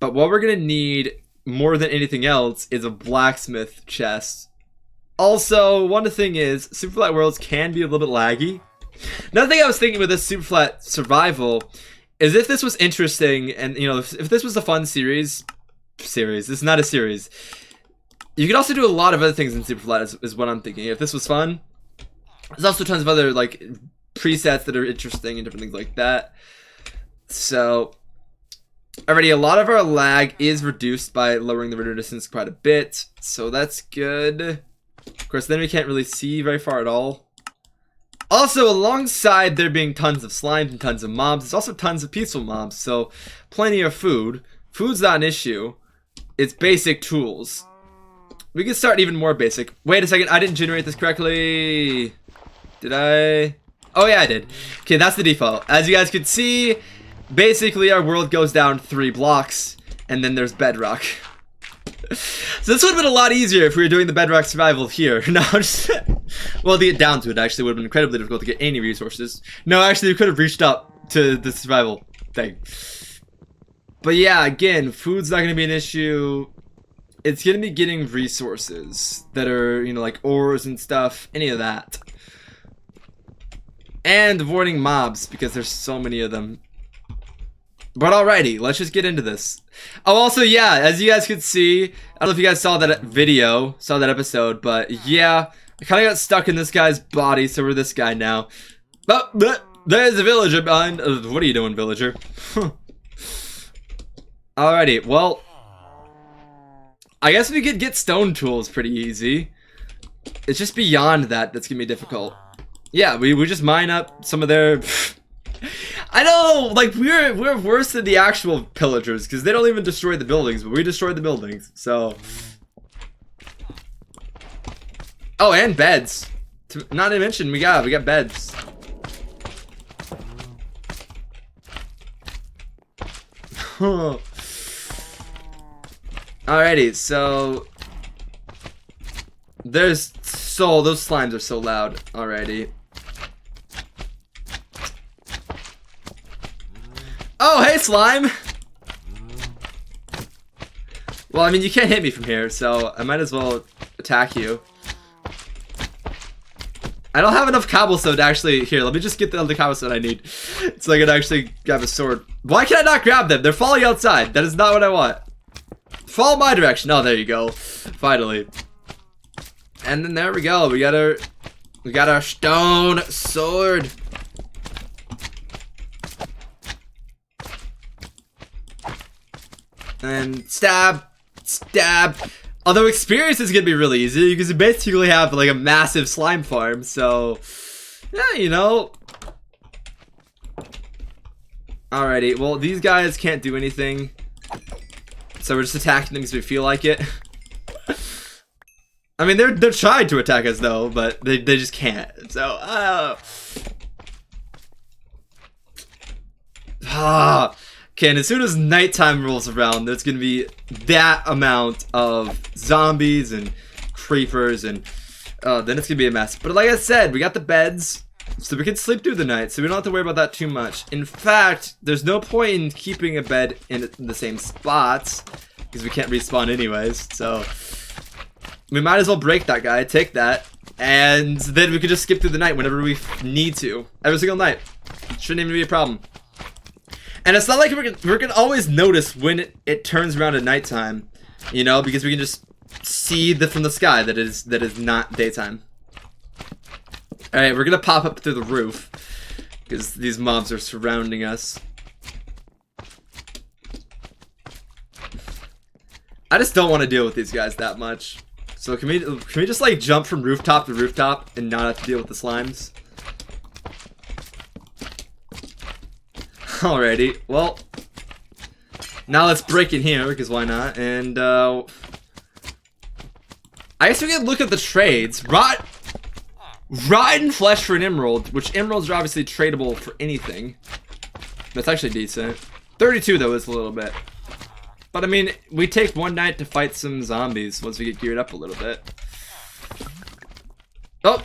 but what we're gonna need more than anything else is a blacksmith chest. Also, one thing is, Superflat worlds can be a little bit laggy. Another thing I was thinking with this Superflat survival is if this was interesting, and you know, if this was a fun series, this is not a series. You could also do a lot of other things in Superflat, is what I'm thinking. If this was fun, there's also tons of other like presets that are interesting and different things like that. So. Already, a lot of our lag is reduced by lowering the render distance quite a bit, so that's good. Of course, then we can't really see very far at all. Also, alongside there being tons of slimes and tons of mobs, there's also tons of peaceful mobs, so plenty of food. Food's not an issue. It's basic tools. We can start even more basic. Wait a second, I didn't generate this correctly. Did I? Oh yeah, I did. Okay, that's the default. As you guys can see, basically, our world goes down 3 blocks, and then there's bedrock. So this would have been a lot easier if we were doing the bedrock survival here. No, just... Well, to get down to it actually would have been incredibly difficult to get any resources. No, actually, we could have reached up to the survival thing. But yeah, again, food's not going to be an issue. It's going to be getting resources that are, you know, like ores and stuff, any of that. And avoiding mobs, because there's so many of them. But alrighty, let's just get into this. Oh, also, yeah, as you guys could see, I don't know if you guys saw that video, saw that episode, but yeah, I kind of got stuck in this guy's body, so we're this guy now. But there's a villager behind. What are you doing, villager? Alrighty, well, I guess we could get stone tools pretty easy. It's just beyond that that's gonna be difficult. Yeah, we just mine up some of their... I know, like, we're worse than the actual pillagers, because they don't even destroy the buildings, but we destroy the buildings, so... Oh, and beds. Not to mention, we got beds. Alrighty, so... those slimes are so loud already. Oh, hey, slime! Well, I mean, you can't hit me from here, so I might as well attack you. I don't have enough cobblestone to actually... Here, let me just get the other cobblestone I need, so I can actually grab a sword. Why can I not grab them? They're falling outside. That is not what I want. Fall my direction. Oh, there you go. Finally. And then there we go. We got our stone sword. And stab. Although experience is gonna be really easy because you basically have like a massive slime farm, so yeah, you know. Alrighty, well, these guys can't do anything, so we're just attacking them because we feel like it. I mean, they're trying to attack us though, but they just can't. So okay, and as soon as nighttime rolls around, there's gonna be that amount of zombies and creepers, and then it's gonna be a mess. But like I said, we got the beds, so we can sleep through the night, so we don't have to worry about that too much. In fact, there's no point in keeping a bed in the same spots, because we can't respawn anyways, so we might as well break that guy, take that, and then we could just skip through the night whenever we need to. Every single night. Shouldn't even be a problem. And it's not like we're gonna always notice when it turns around at nighttime, you know, because we can just see from the sky that is not daytime. All right, we're gonna pop up through the roof because these mobs are surrounding us. I just don't want to deal with these guys that much. So can we just like jump from rooftop to rooftop and not have to deal with the slimes? Alrighty, well, now let's break in here, because why not? And I guess we can look at the trades. Rotten flesh for an emerald, which emeralds are obviously tradable for anything. That's actually decent. 32 though is a little bit. But I mean, we take one night to fight some zombies once we get geared up a little bit. Oh,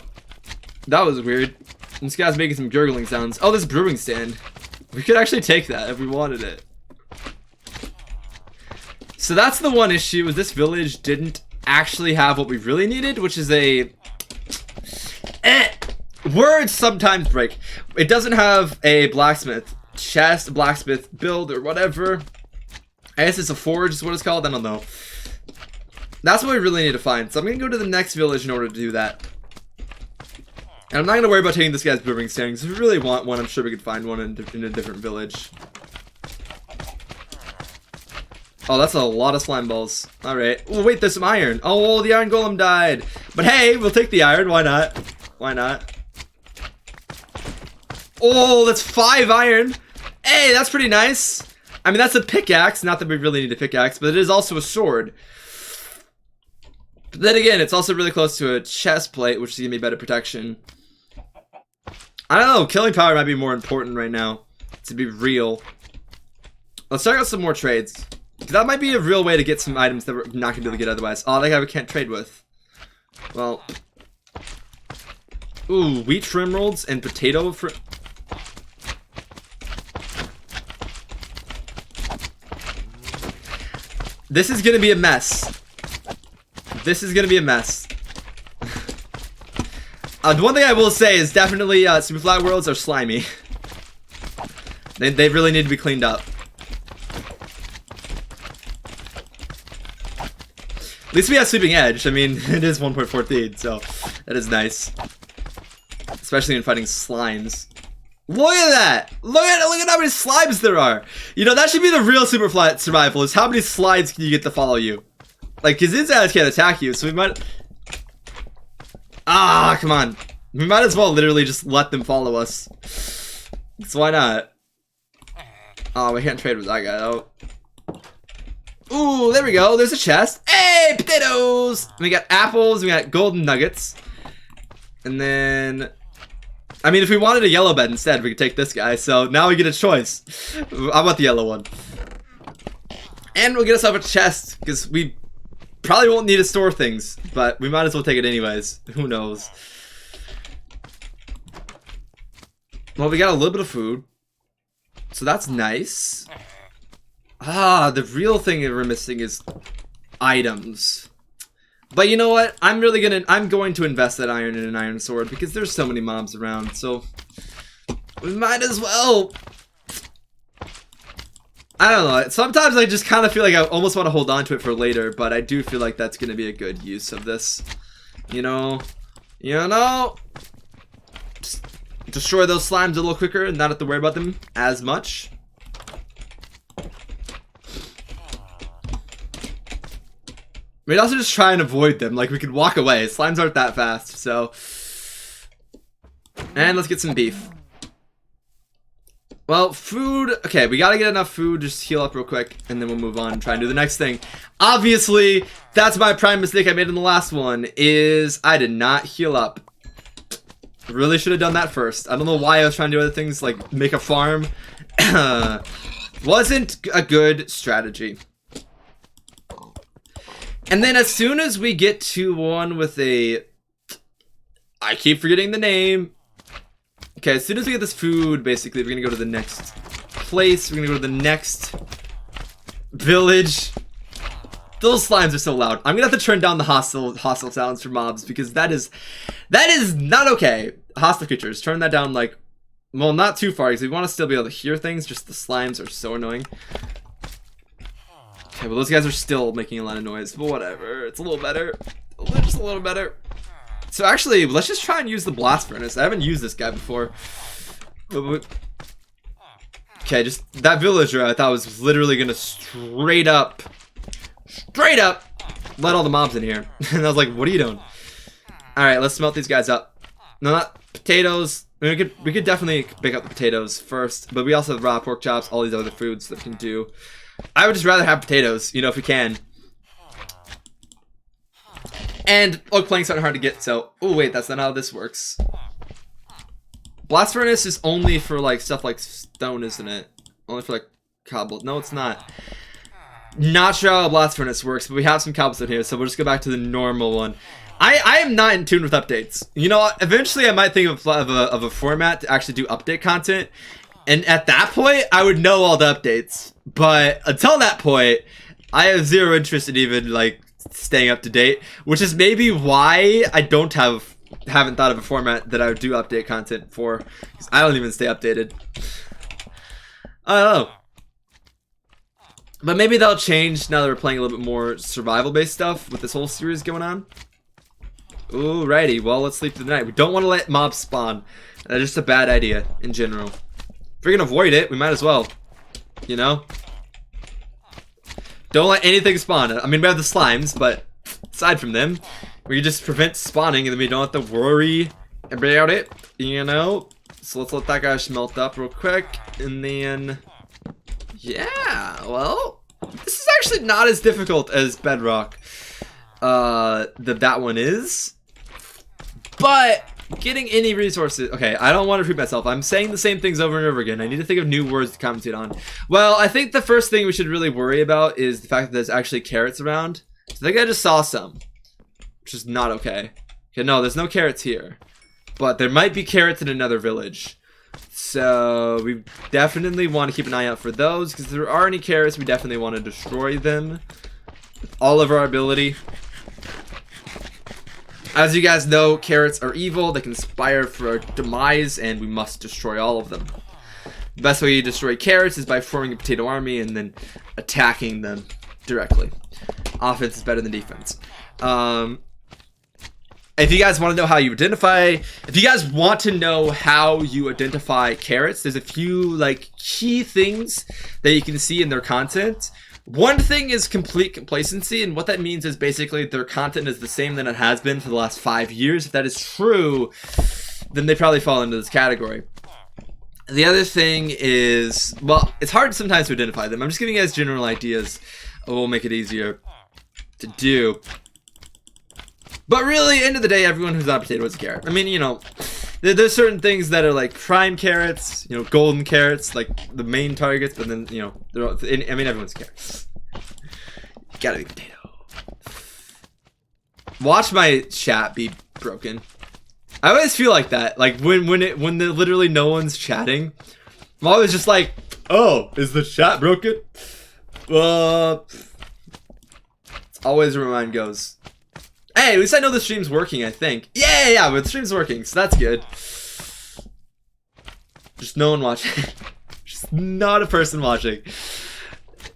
that was weird. This guy's making some gurgling sounds. Oh, this brewing stand. We could actually take that if we wanted it. So that's the one issue, is this village didn't actually have what we really needed, which is a... Words sometimes break. It doesn't have a blacksmith chest, blacksmith build, or whatever. I guess it's a forge is what it's called. I don't know. That's what we really need to find. So I'm going to go to the next village in order to do that. And I'm not going to worry about taking this guy's brewing stand, because if we really want one, I'm sure we could find one in a different village. Oh, that's a lot of slime balls. Alright. Oh, wait, there's some iron. Oh, well, the iron golem died. But hey, we'll take the iron. Why not? Why not? Oh, that's 5 iron. Hey, that's pretty nice. I mean, that's a pickaxe. Not that we really need a pickaxe, but it is also a sword. But then again, it's also really close to a chest plate, which is going to be better protection. I don't know. Killing power might be more important right now, to be real. Let's check out some more trades. That might be a real way to get some items that we're not going to be able to get otherwise. Oh, that guy we can't trade with. Well. Ooh, wheat for emeralds and potato for... This is going to be a mess. This is going to be a mess. The one thing I will say is definitely Superfly worlds are slimy. They really need to be cleaned up. At least we have Sweeping Edge. I mean, it is 1.14, so that is nice. Especially in fighting slimes. Look at that! Look at how many slimes there are! You know, that should be the real Superfly survival, is how many slides can you get to follow you? Like, because his ass can't attack you, so we might... Ah, come on. We might as well literally just let them follow us. So why not? Oh, we can't trade with that guy, though. Ooh, there we go. There's a chest. Hey, potatoes! We got apples, we got golden nuggets. And then... I mean, if we wanted a yellow bed instead, we could take this guy. So now we get a choice. I want the yellow one. And we'll get ourselves a chest, because we probably won't need to store things. But we might as well take it anyways. Who knows? Well, we got a little bit of food. So that's nice. Ah, the real thing that we're missing is items. But you know what? I'm going to invest that iron in an iron sword, because there's so many mobs around, so we might as well. I don't know. Sometimes I just kind of feel like I almost want to hold on to it for later, but I do feel like that's going to be a good use of this. You know? Just destroy those slimes a little quicker and not have to worry about them as much. We'd also just try and avoid them. Like, we could walk away. Slimes aren't that fast, so... And let's get some beef. Well, food... Okay, we gotta get enough food. Just heal up real quick, and then we'll move on and try and do the next thing. Obviously, that's my prime mistake I made in the last one, is I did not heal up. Really should have done that first. I don't know why I was trying to do other things, like make a farm. Wasn't a good strategy. And then as soon as we get to one with a... I keep forgetting the name. Okay, as soon as we get this food, basically, we're going to go to the next place. We're going to go to the next village. Those slimes are so loud. I'm going to have to turn down the hostile sounds for mobs, because that is not okay. Hostile creatures. Turn that down, like... Well, not too far, because we want to still be able to hear things. Just the slimes are so annoying. Okay, well, those guys are still making a lot of noise, but whatever. It's a little better. Just a little better. So actually, let's just try and use the blast furnace. I haven't used this guy before. Okay, just that villager I thought was literally gonna straight up let all the mobs in here. And I was like, what are you doing? Alright, let's smelt these guys up. No, not potatoes. I mean, we could definitely pick up the potatoes first, but we also have raw pork chops, all these other foods that we can do. I would just rather have potatoes, you know, if we can. And oak planks aren't hard to get, so... Oh, wait, that's not how this works. Blast furnace is only for, like, stuff like stone, isn't it? Only for, like, cobble. No, it's not. Not sure how a blast furnace works, but we have some cobblestone here, so we'll just go back to the normal one. I am not in tune with updates. You know, eventually I might think of a format to actually do update content. And at that point, I would know all the updates. But until that point, I have zero interest in even, like, staying up to date. Which is maybe why I haven't thought of a format that I would do update content for. Because I don't even stay updated. I don't know. But maybe that'll change now that we're playing a little bit more survival-based stuff with this whole series going on. Alrighty, well, let's sleep through the night. We don't want to let mobs spawn. That's just a bad idea in general. If we're gonna avoid it, we might as well. You know? Don't let anything spawn. I mean, we have the slimes, but aside from them, we just prevent spawning and then we don't have to worry about it. You know? So let's let that guy smelt up real quick. And then... Yeah, well... This is actually not as difficult as Bedrock. That one is. But getting any resources. Okay, I don't want to repeat myself. I'm saying the same things over and over again. I need to think of new words to commentate on. Well, I think the first thing we should really worry about is the fact that there's actually carrots around. So I think I just saw some, which is not okay. Okay, no, there's no carrots here, but there might be carrots in another village. So we definitely want to keep an eye out for those, because if there are any carrots, we definitely want to destroy them with all of our ability. As you guys know, carrots are evil. They conspire for our demise, and we must destroy all of them. The best way you destroy carrots is by forming a potato army and then attacking them directly. Offense is better than defense. If you guys want to know how you identify, if you guys want to know how you identify carrots, there's a few like key things that you can see in their content. One thing is complete complacency, and what that means is basically their content is the same than it has been for the last 5 years. If that is true, then they probably fall into this category. The other thing is, well, it's hard sometimes to identify them. I'm just giving you guys general ideas. We'll make it easier to do. But really, end of the day, everyone who's not a potato is a carrot. I mean, you know, there's certain things that are like prime carrots, you know, golden carrots, like the main targets, but then, you know, I mean, everyone's a carrot. Gotta be potato. Watch my chat be broken. I always feel like that. Like when literally no one's chatting, I'm always just like, oh, is the chat broken? It's always where my mind goes. Hey, at least I know the stream's working, I think. Yeah, but the stream's working, so that's good. Just no one watching. Just not a person watching.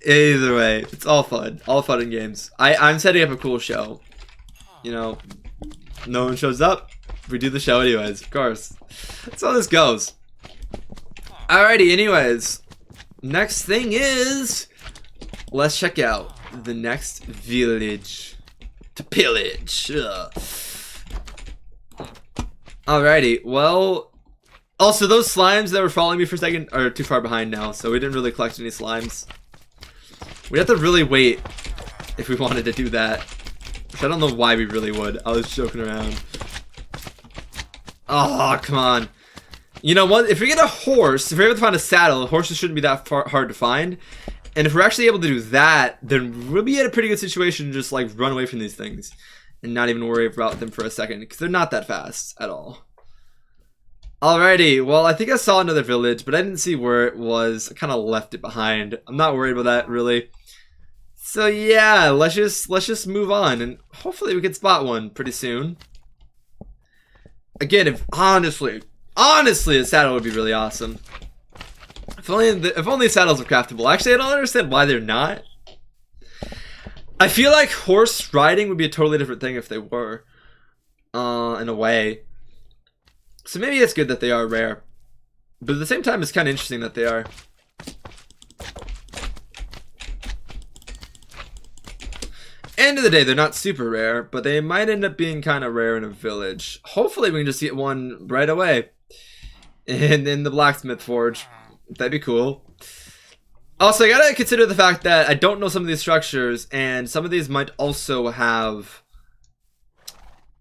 Either way, it's all fun. All fun and games. I'm setting up a cool show. You know, no one shows up. We do the show anyways, of course. That's how this goes. Alrighty, anyways. Next thing is... Let's check out the next village. To pillage. Alrighty, well, also those slimes that were following me for a second are too far behind now, so we didn't really collect any slimes. We'd have to really wait if we wanted to do that, which I don't know why we really would. I was joking around. Oh, come on. You know what, if we get a horse, if we're able to find a saddle, horses shouldn't be that hard to find. And if we're actually able to do that, then we'll be in a pretty good situation to just like run away from these things and not even worry about them for a second, because they're not that fast at all. Alrighty, well, I think I saw another village, but I didn't see where it was. I kind of left it behind. I'm not worried about that really. So yeah, let's just move on, and hopefully we can spot one pretty soon. Again, if honestly, a saddle would be really awesome. If only saddles are craftable. Actually, I don't understand why they're not. I feel like horse riding would be a totally different thing if they were, in a way. So maybe it's good that they are rare. But at the same time, it's kind of interesting that they are. End of the day, they're not super rare, but they might end up being kind of rare in a village. Hopefully we can just get one right away. And in the blacksmith forge. That'd be cool. Also, I gotta consider the fact that I don't know some of these structures, and some of these might also have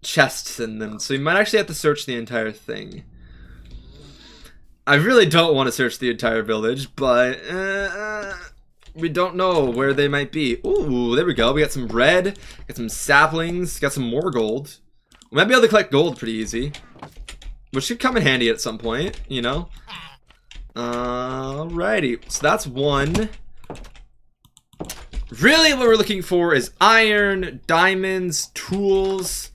chests in them, so you might actually have to search the entire thing. I really don't want to search the entire village, but we don't know where they might be. Ooh, there we go. We got some bread, got some saplings, got some more gold. We might be able to collect gold pretty easy, which should come in handy at some point, you know? Alrighty, so that's one. Really what we're looking for is iron, diamonds, tools.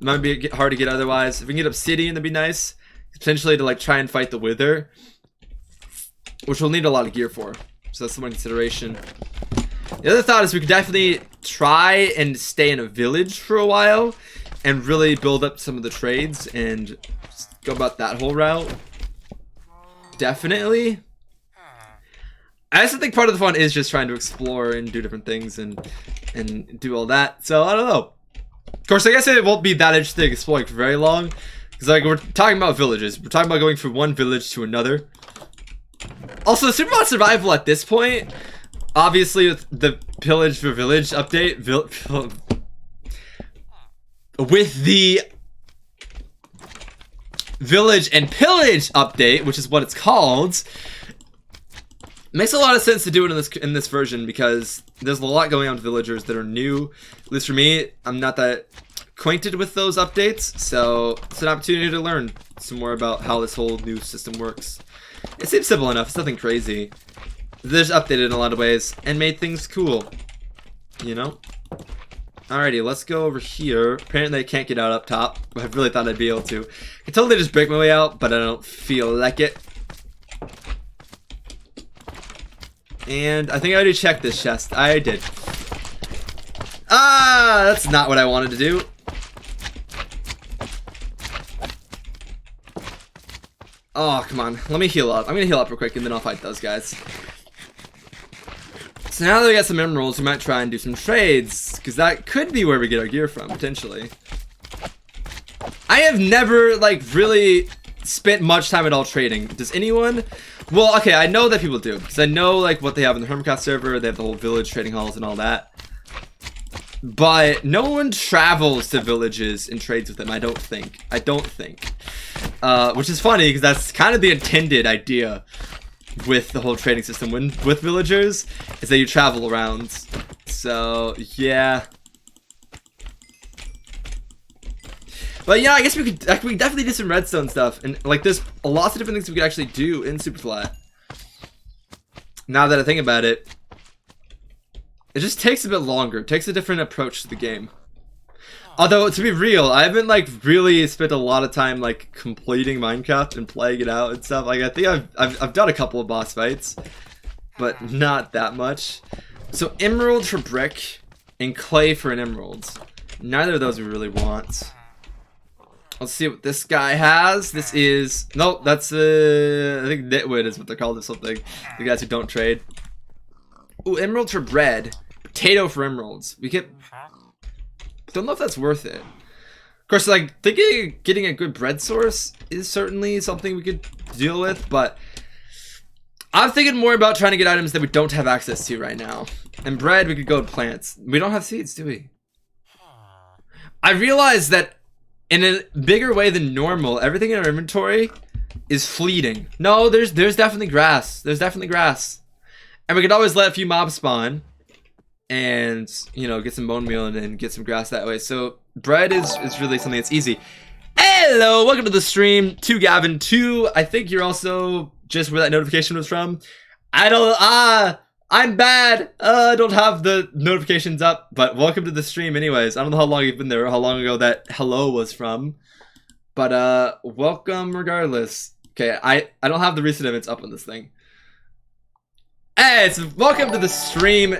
Might be hard to get otherwise. If we can get obsidian, that'd be nice. Potentially to like try and fight the wither, which we'll need a lot of gear for. So that's one consideration. The other thought is we could definitely try and stay in a village for a while and really build up some of the trades and go about that whole route. Definitely. I also think part of the fun is just trying to explore and do different things and do all that. So I don't know. Of course, I guess it won't be that interesting exploring for very long, because like we're talking about villages. We're talking about going from one village to another. Also, Superbot survival at this point, obviously with the pillage for village update, with the village and pillage update, which is what it's called, makes a lot of sense to do it in this version, because there's a lot going on with villagers that are new. At least for me, I'm not that acquainted with those updates, so it's an opportunity to learn some more about how this whole new system works. It seems simple enough, it's nothing crazy. They just updated in a lot of ways and made things cool, you know? Alrighty, let's go over here. Apparently I can't get out up top. I really thought I'd be able to. I could totally just break my way out, but I don't feel like it. And I think I already checked this chest. I did. Ah, that's not what I wanted to do. Oh, come on. Let me heal up. I'm gonna heal up real quick and then I'll fight those guys. So now that we got some emeralds, we might try and do some trades, because that could be where we get our gear from, potentially. I have never, like, really spent much time at all trading. Does anyone? Well, okay, I know that people do, because I know, like, what they have in the Hermcraft server. They have the whole village trading halls and all that. But no one travels to villages and trades with them, I don't think. Which is funny, because that's kind of the intended idea with the whole trading system with villagers, is that you travel around. So yeah, but yeah, I guess we could definitely do some redstone stuff, and like there's lots of different things we could actually do in Superflat. Now that I think about it, it just takes a bit longer. It takes a different approach to the game. Although, to be real, I haven't like really spent a lot of time like completing Minecraft and playing it out and stuff. Like I think I've done a couple of boss fights, but not that much. So emerald for brick and clay for an emerald. Neither of those we really want. Let's see what this guy has. This is nope. That's I think nitwit is what they're called or something. The guys who don't trade. Ooh, emerald for bread. Potato for emeralds. We get. Don't know if that's worth it. Of course, like thinking getting a good bread source is certainly something we could deal with, but I'm thinking more about trying to get items that we don't have access to right now. And bread, we could go with plants. We don't have seeds, do we? I realized that in a bigger way than normal, everything in our inventory is fleeting. No, there's definitely grass. There's definitely grass. And we could always let a few mobs spawn and, you know, get some bone meal and then get some grass that way. So bread is really something that's easy. Hello, welcome to the stream. To Gavin 2. I think you're also just where that notification was from. I'm bad. I don't have the notifications up, but welcome to the stream anyways. I don't know how long you've been there or how long ago that hello was from, but welcome regardless. Okay, I don't have the recent events up on this thing. Hey, so welcome to the stream.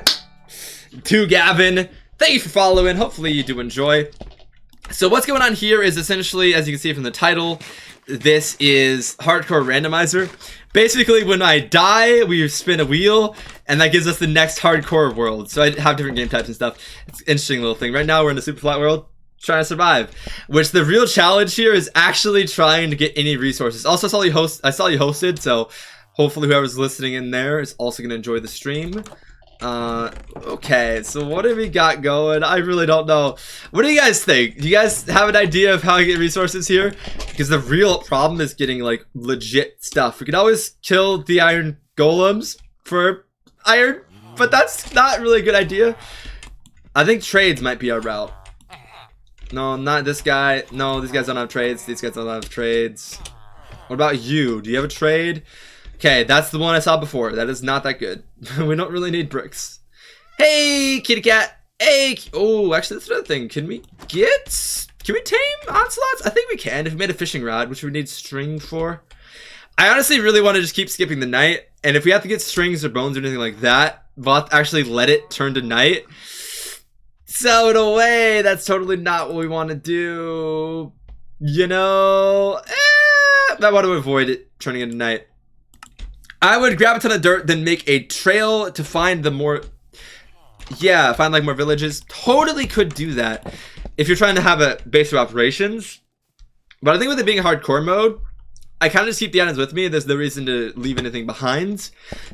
To Gavin, thank you for following. Hopefully you do enjoy. So what's going on here is essentially, as you can see from the title, this is hardcore randomizer. Basically, when I die, we spin a wheel, and that gives us the next hardcore world. So I have different game types and stuff. It's an interesting little thing. Right now, we're in the super flat world, trying to survive. Which the real challenge here is actually trying to get any resources. Also, I saw you hosted, so hopefully whoever's listening in there is also going to enjoy the stream. Okay, so what have we got going? I really don't know. What do you guys think? Do you guys have an idea of how I get resources here? Because the real problem is getting like legit stuff. We could always kill the iron golems for iron, but that's not really a good idea. I think trades might be our route. No, not this guy. No, these guys don't have trades. These guys don't have trades. What about you? Do you have a trade? Okay, that's the one I saw before. That is not that good. We don't really need bricks. Hey, kitty cat. Hey. Oh, actually, that's another thing. Can we tame ocelots? I think we can if we made a fishing rod, which we need string for. I honestly really want to just keep skipping the night. And if we have to get strings or bones or anything like that, we'll have to actually let it turn to night. So in a way, that's totally not what we want to do. You know, I want to avoid it turning into night. I would grab a ton of dirt, then make a trail to find the more... Yeah, find like more villages. Totally could do that if you're trying to have a base of operations. But I think with it being hardcore mode, I kind of just keep the items with me. There's no reason to leave anything behind.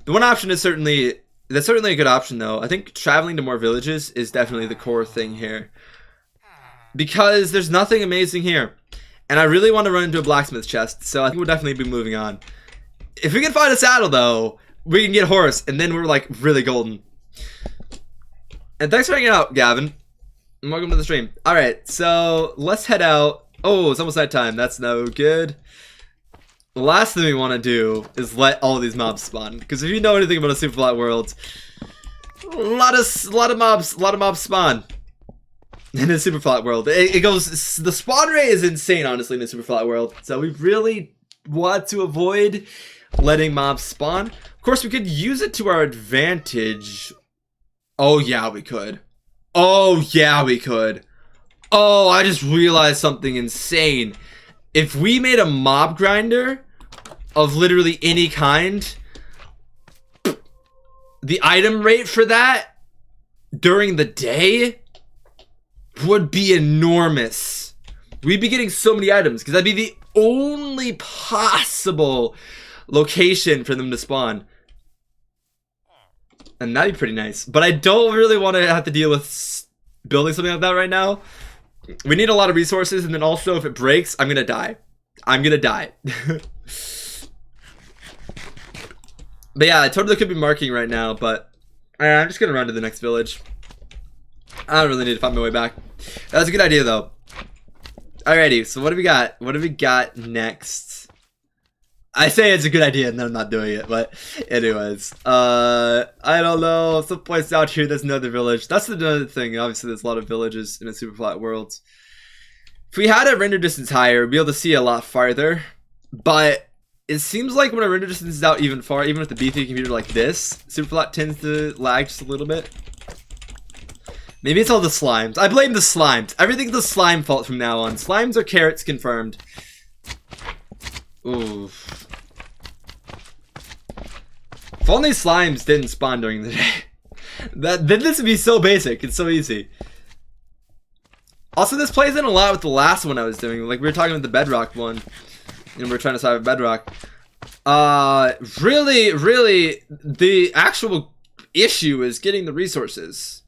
The one option is certainly... That's certainly a good option though. I think traveling to more villages is definitely the core thing here. Because there's nothing amazing here. And I really want to run into a blacksmith chest. So I think we'll definitely be moving on. If we can find a saddle though, we can get a horse, and then we're like really golden. And thanks for hanging out, Gavin. And welcome to the stream. Alright, so let's head out. Oh, it's almost night time. That's no good. The last thing we want to do is let all these mobs spawn. Because if you know anything about a super flat world, a lot of mobs spawn. In a super flat world. It goes, the spawn rate is insane, honestly, in a super flat world. So we really want to avoid letting mobs spawn. Of course, we could use it to our advantage. Oh, yeah, we could. Oh, yeah, we could. Oh, I just realized something insane. If we made a mob grinder of literally any kind, the item rate for that during the day would be enormous. We'd be getting so many items because that'd be the only possible location for them to spawn, and that'd be pretty nice. But I don't really want to have to deal with building something like that right now. We need a lot of resources, and then also if it breaks, I'm gonna die. But yeah, I totally could be marking right now, but I'm just gonna run to the next village. I don't really need to find my way back. That was a good idea though. Alrighty, so what do we got? What do we got next? I say it's a good idea and then I'm not doing it, but anyways. I don't know. Some points out here, there's another village. That's another thing. Obviously, there's a lot of villages in a super flat world. If we had a render distance higher, we'd be able to see a lot farther. But it seems like when a render distance is out even far, even with the beefy computer like this, super flat tends to lag just a little bit. Maybe it's all the slimes. I blame the slimes. Everything's the slime fault from now on. Slimes or carrots confirmed. Oof. If only slimes didn't spawn during the day. Then this would be so basic. It's so easy. Also, this plays in a lot with the last one I was doing. Like, we were talking about the bedrock one. And we were trying to survive bedrock. Really, the actual issue is getting the resources.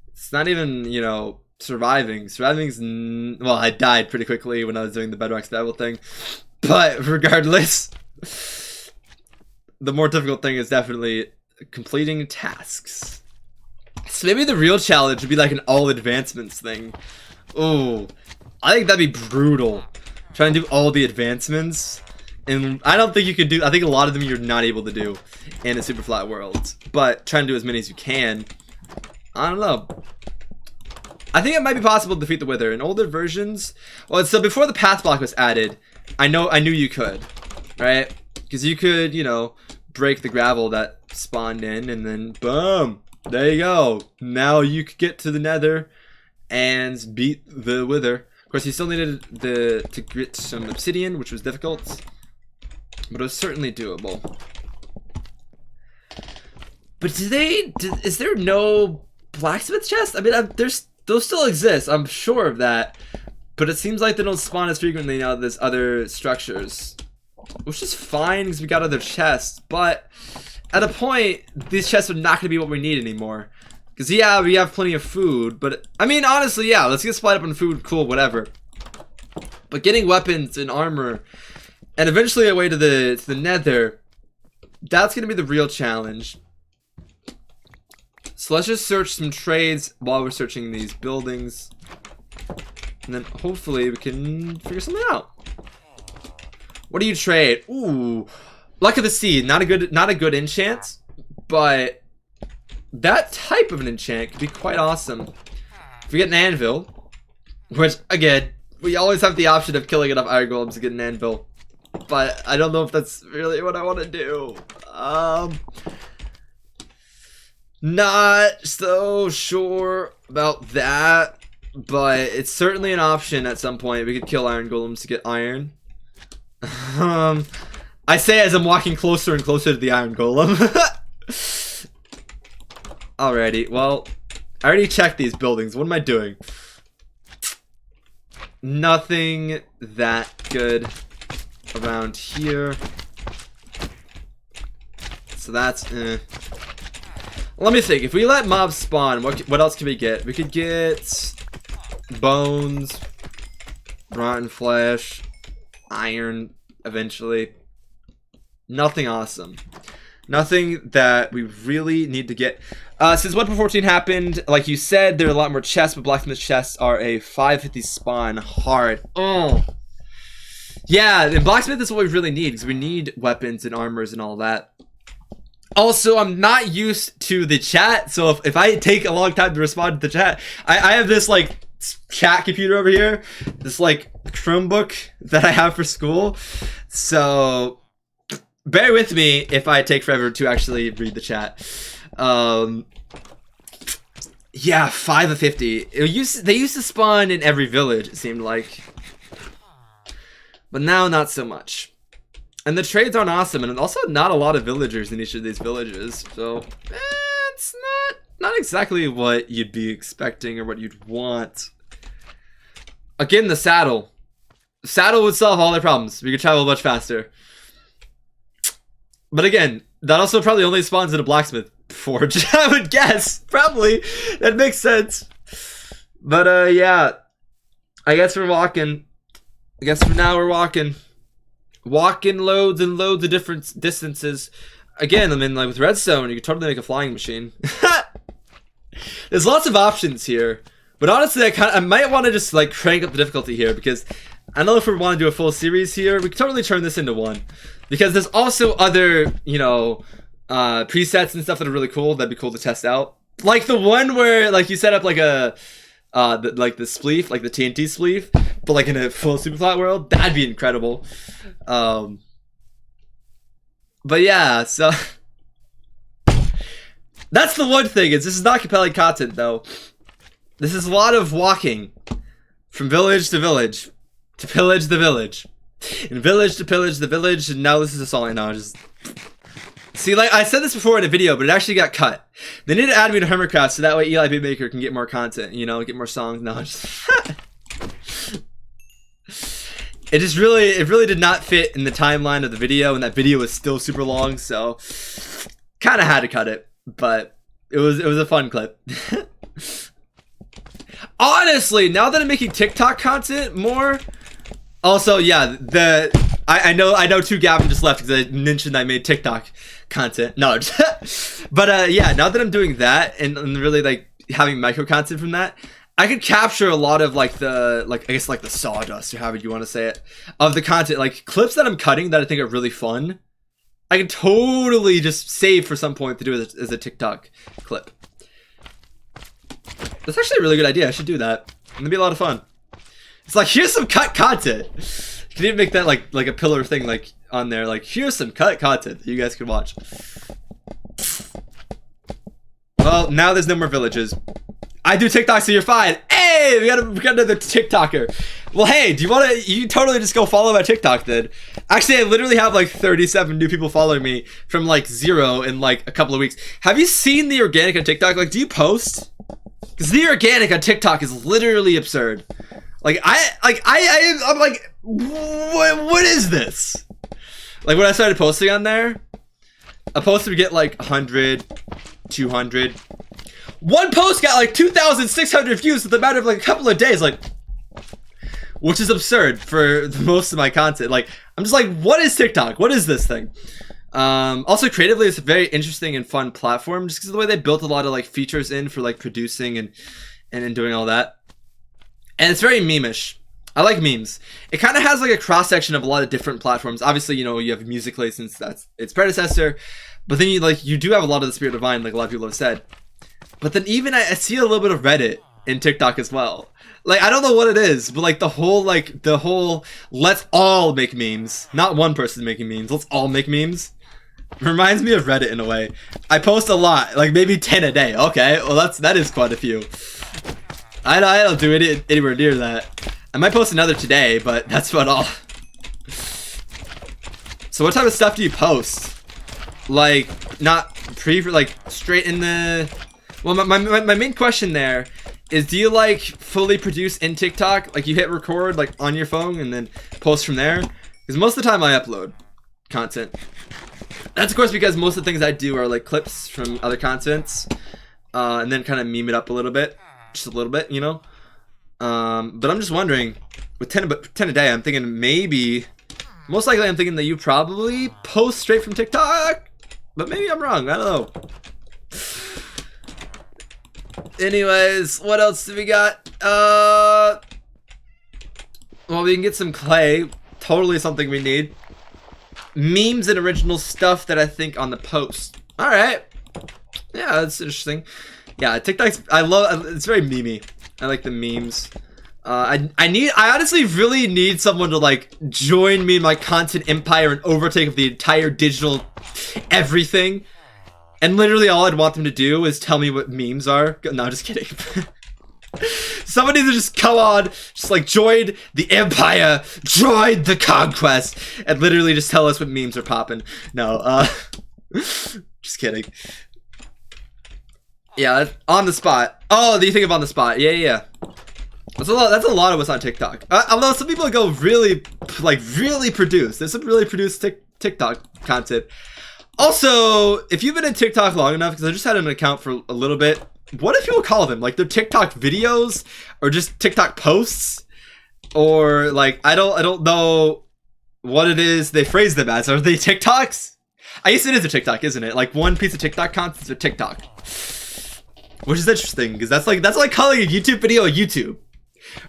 It's not even, you know, surviving. Surviving's... Well, I died pretty quickly when I was doing the bedrock survival thing. But regardless, the more difficult thing is definitely completing tasks. So maybe the real challenge would be like an all advancements thing. Oh, I think that'd be brutal. Trying to do all the advancements. And I don't think you could do, I think a lot of them you're not able to do in a super flat world. But trying to do as many as you can. I don't know. I think it might be possible to defeat the Wither. In older versions, well, so before the path block was added, I knew you could, right? Because you could, you know, break the gravel that spawned in, and then boom, there you go. Now you could get to the Nether and beat the Wither. Of course, you still needed to get some obsidian, which was difficult, but it was certainly doable. But is there no blacksmith chest? I mean, those still exist. I'm sure of that. But it seems like they don't spawn as frequently now that there's other structures. Which is fine because we got other chests. But at a point, these chests are not going to be what we need anymore. Because yeah, we have plenty of food. But I mean, honestly, yeah, let's get split up on food. Cool, whatever. But getting weapons and armor and eventually a way to the nether, that's going to be the real challenge. So let's just search some trades while we're searching these buildings. And then hopefully we can figure something out. What do you trade? Ooh, Luck of the Sea. Not a good enchant, but that type of an enchant could be quite awesome. If we get an anvil, which again, we always have the option of killing enough iron golems to get an anvil, but I don't know if that's really what I want to do. Not so sure about that, but it's certainly an option at some point. We could kill iron golems to get iron. I say as I'm walking closer and closer to the iron golem. Alrighty, well, I already checked these buildings. What am I doing? Nothing that good around here. So that's let me think. If we let mobs spawn, what else can we get? We could get bones, rotten flesh, iron eventually. Nothing awesome. Nothing that we really need to get. Since 1.14 happened, like you said, there are a lot more chests, but blacksmith chests are a 550 spawn hard. Oh. Yeah, and blacksmith is what we really need, because we need weapons and armors and all that. Also, I'm not used to the chat, so if I take a long time to respond to the chat, I have this, like, chat computer over here, this, like, Chromebook that I have for school, so bear with me if I take forever to actually read the chat. Yeah, 5 of 50. They used to spawn in every village, it seemed like, but now not so much. And the trades aren't awesome, and also not a lot of villagers in each of these villages, so it's not exactly what you'd be expecting or what you'd want. Again, the saddle. The saddle would solve all their problems. We could travel much faster. But again, that also probably only spawns in a blacksmith forge, I would guess. Probably. That makes sense. But yeah. I guess we're walking. I guess for now we're walking. Walking loads and loads of different distances. Again, I mean, like with redstone, you could totally make a flying machine. There's lots of options here, but honestly, I might want to just like crank up the difficulty here, because I know if we want to do a full series here, we could totally turn this into one, because there's also other, you know, presets and stuff that are really cool. That'd be cool to test out, like the one where like you set up like a like the spleef, like the TNT spleef, but like in a full superplot world. That'd be incredible. But yeah, so that's the one thing, is this is not compelling content though. This is a lot of walking from village to village to pillage the village, and village to pillage the village, and now this is just all I know. Just see, like I said this before in a video, but it actually got cut. They need to add me to Hermitcraft so that way Eli Beatmaker can get more content, you know, get more songs. No, just it really did not fit in the timeline of the video, and that video was still super long, so kind of had to cut it. But it was a fun clip. Honestly, now that I'm making TikTok content more, also yeah, I know 2 Gavin just left because I mentioned I made TikTok content. No, but yeah, now that I'm doing that and really like having micro content from that, I could capture a lot of like the I guess like the sawdust, or however you want to say it, of the content, like clips that I'm cutting that I think are really fun. I can totally just save for some point to do as a TikTok clip. That's actually a really good idea. I should do that. It'd be a lot of fun. It's like, here's some cut content. You can even make that like a pillar thing, like on there. Like, here's some cut content that you guys can watch. Well, now there's no more villages. I do TikTok, so you're fine. Hey! Hey, we got another TikToker. Well, hey, do you want to? You totally just go follow my TikTok then. Actually, I literally have like 37 new people following me from like 0 in like a couple of weeks. Have you seen the organic on TikTok? Like, do you post? Because the organic on TikTok is literally absurd. Like, I'm like, what is this? Like, when I started posting on there, a post would get like 100, 200. One post got like 2,600 views within a matter of like a couple of days, like, which is absurd for most of my content. Like, I'm just like, what is TikTok? What is this thing? Also, creatively, it's a very interesting and fun platform just because of the way they built a lot of like features in for like producing and doing all that. And it's very meme-ish. I like memes. It kind of has like a cross-section of a lot of different platforms. Obviously, you know, you have Musical.ly since that's its predecessor, but then you do have a lot of the Spirit Divine, like a lot of people have said. But then even I see a little bit of Reddit in TikTok as well. Like, I don't know what it is, but like the whole let's all make memes. Not one person making memes, let's all make memes. Reminds me of Reddit in a way. I post a lot, like maybe 10 a day. Okay, well that is quite a few. I don't do it anywhere near that. I might post another today, but that's about all. So what type of stuff do you post? Like, not like straight in the... Well, my main question there is, do you like fully produce in TikTok? Like you hit record like on your phone and then post from there? Because most of the time I upload content. That's of course because most of the things I do are like clips from other contents. And then kind of meme it up a little bit. Just a little bit, you know? But I'm just wondering, with 10 a day, I'm thinking maybe, most likely I'm thinking that you probably post straight from TikTok. But maybe I'm wrong, I don't know. Anyways, what else do we got? Well, we can get some clay. Totally something we need. Memes and original stuff that I think on the post. Alright. Yeah, that's interesting. Yeah, TikTok's, I love, it's very memey. I like the memes. I honestly really need someone to like join me in my content empire and overtake of the entire digital everything. And literally all I'd want them to do is tell me what memes are. No, just kidding. Somebody to just come on, just like join the empire, join the conquest, and literally just tell us what memes are popping. No, just kidding. Yeah, on the spot. Oh, do you think of on the spot? Yeah. That's a lot of what's on TikTok. Although some people go really produce. There's some really produced TikTok content. Also, if you've been in TikTok long enough, because I just had an account for a little bit, what do people call them? Like, they're TikTok videos or just TikTok posts, or like I don't know what it is they phrase them as. Are they TikToks? I guess it is a TikTok, isn't it? Like one piece of TikTok content is a TikTok, which is interesting because that's like calling a YouTube video a YouTube,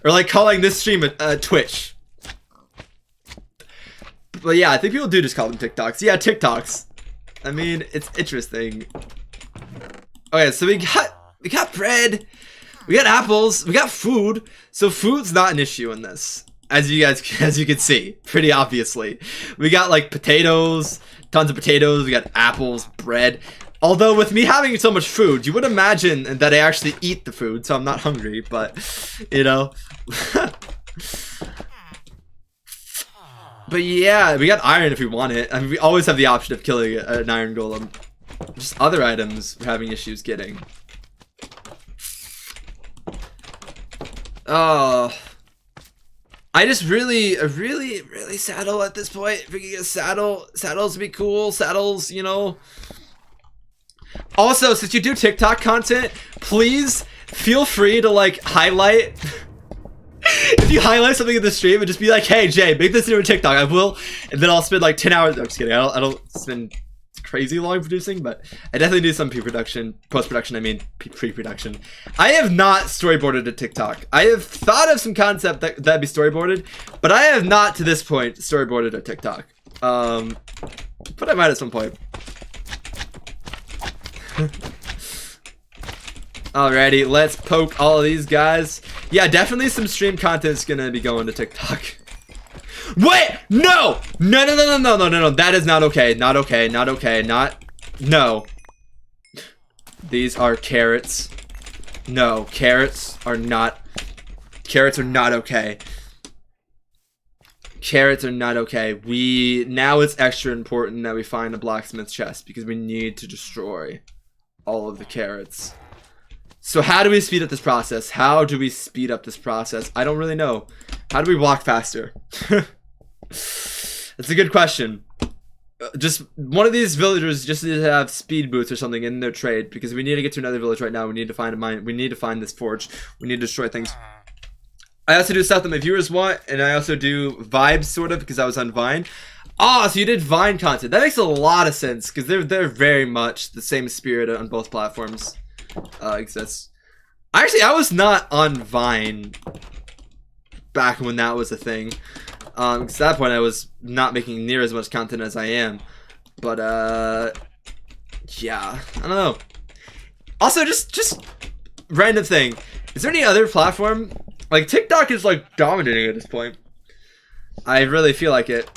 or like calling this stream a Twitch. But yeah, I think people do just call them TikToks. Yeah, TikToks. I mean, it's interesting. Okay, so we got bread, we got apples, we got food. So food's not an issue in this, as you can see, pretty obviously. We got like potatoes, tons of potatoes. We got apples, bread. Although with me having so much food, you would imagine that I actually eat the food, so I'm not hungry. But you know. But yeah, we got iron if we want it. I mean, we always have the option of killing an iron golem. Just other items we're having issues getting. Oh, I just really saddle at this point. If we can get saddles would be cool. Saddles, you know. Also, since you do TikTok content, please feel free to like highlight. If you highlight something in the stream and just be like, hey Jay, make this into a TikTok, I will, and then I'll spend like 10 hours. No, I'm just kidding. I don't spend crazy long producing, but I definitely do some post-production. I mean pre-production. I have not storyboarded a TikTok. I have thought of some concept that'd be storyboarded, but I have not to this point storyboarded a TikTok. But I might at some point. Alrighty, let's poke all of these guys. Yeah, definitely some stream content is gonna be going to TikTok. Wait, no! No. That is not okay. Not okay. No. These are carrots. No, carrots are not Carrots are not okay. Carrots are not okay. Now it's extra important that we find a blacksmith chest because we need to destroy all of the carrots. So how do we speed up this process? How do we speed up this process? I don't really know. How do we walk faster? That's a good question. Just one of these villagers just need to have speed boots or something in their trade because we need to get to another village right now. We need to find a mine. We need to find this forge. We need to destroy things. I also do stuff that my viewers want, and I also do vibes sort of because I was on Vine. Oh, so you did Vine content. That makes a lot of sense because they're very much the same spirit on both platforms. Exists. Actually, I was not on Vine back when that was a thing. Because at that point I was not making near as much content as I am. But yeah, I don't know. Also, just random thing. Is there any other platform? Like TikTok is like dominating at this point. I really feel like it.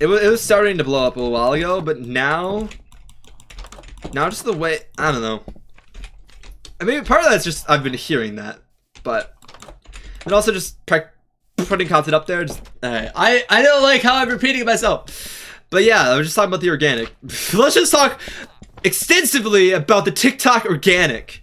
It was starting to blow up a while ago, but now just the way, I don't know. I mean, part of that's just I've been hearing that, but and also just putting content up there. Just, I don't like how I'm repeating myself, but yeah, I was just talking about the organic. Let's just talk extensively about the TikTok organic,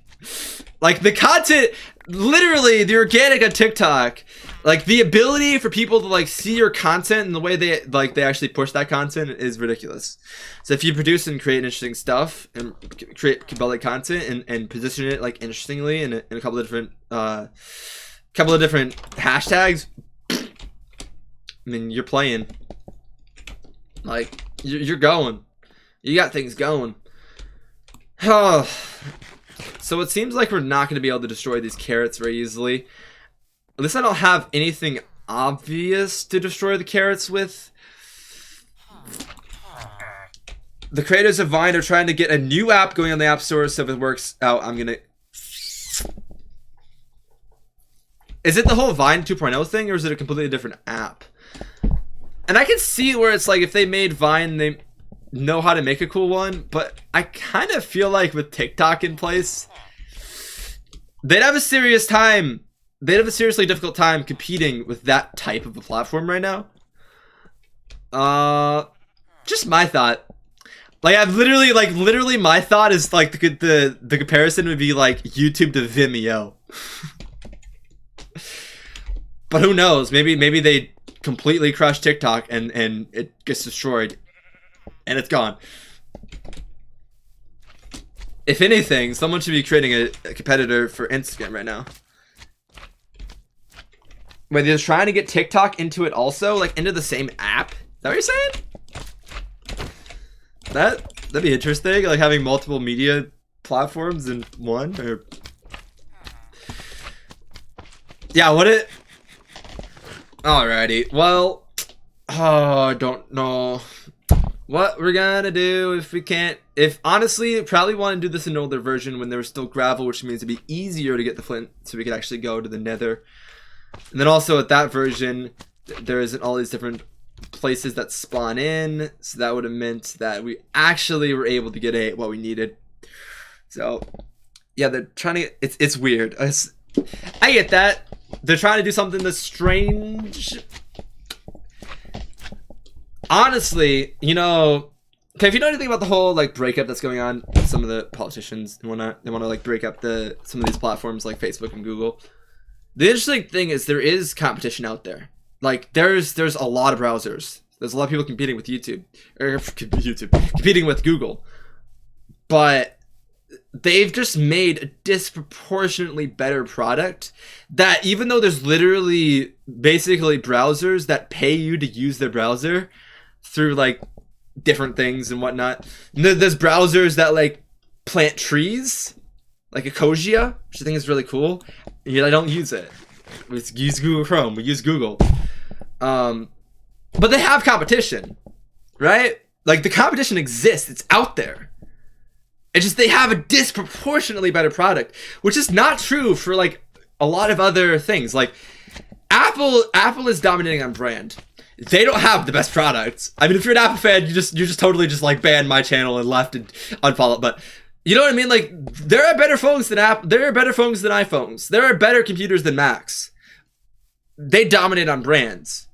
like the content, literally the organic on TikTok. Like the ability for people to like see your content and the way they actually push that content is ridiculous. So if you produce and create interesting stuff and create compelling content and position it like interestingly in a couple of different hashtags, I mean you're playing. Like you're going. You got things going. Oh. So it seems like we're not going to be able to destroy these carrots very easily. At least I don't have anything obvious to destroy the carrots with. The creators of Vine are trying to get a new app going on the App Store, so if it works out, I'm gonna... Is it the whole Vine 2.0 thing, or is it a completely different app? And I can see where it's like, if they made Vine, they know how to make a cool one, but I kind of feel like with TikTok in place, they'd have a serious time. They'd have a seriously difficult time competing with that type of a platform right now. Just my thought. Like I've literally my thought is like the comparison would be like YouTube to Vimeo. But who knows? Maybe they completely crush TikTok and it gets destroyed and it's gone. If anything, someone should be creating a competitor for Instagram right now. Wait, they're trying to get TikTok into it also? Like, into the same app? Is that what you're saying? That'd be interesting, like having multiple media platforms in one, or... Yeah, Alrighty, well... Oh, I don't know what we're gonna do if we can't... honestly, probably want to do this in an older version when there was still gravel, which means it'd be easier to get the flint so we could actually go to the nether. And then also at that version, there isn't all these different places that spawn in, so that would have meant that we actually were able to get what we needed. So yeah, they're trying to it's weird. I get that they're trying to do something that's strange. Honestly, you know, okay, if you know anything about the whole like breakup that's going on with some of the politicians and whatnot, they want to like break up some of these platforms like Facebook and Google. The interesting thing is there is competition out there. Like there's a lot of browsers. There's a lot of people competing with competing with Google. But they've just made a disproportionately better product that even though there's literally basically browsers that pay you to use their browser through like different things and whatnot. There's browsers that like plant trees, like Ecosia, which I think is really cool. Yet I don't use it. We use Google Chrome. We use Google. But they have competition, right? Like the competition exists. It's out there. It's just they have a disproportionately better product, which is not true for like a lot of other things. Like Apple is dominating on brand. They don't have the best products. I mean, if you're an Apple fan, you just totally just like banned my channel and left and unfollowed. But You know what I mean? Like, there are better phones than there are better phones than iPhones. There are better computers than Macs. They dominate on brands.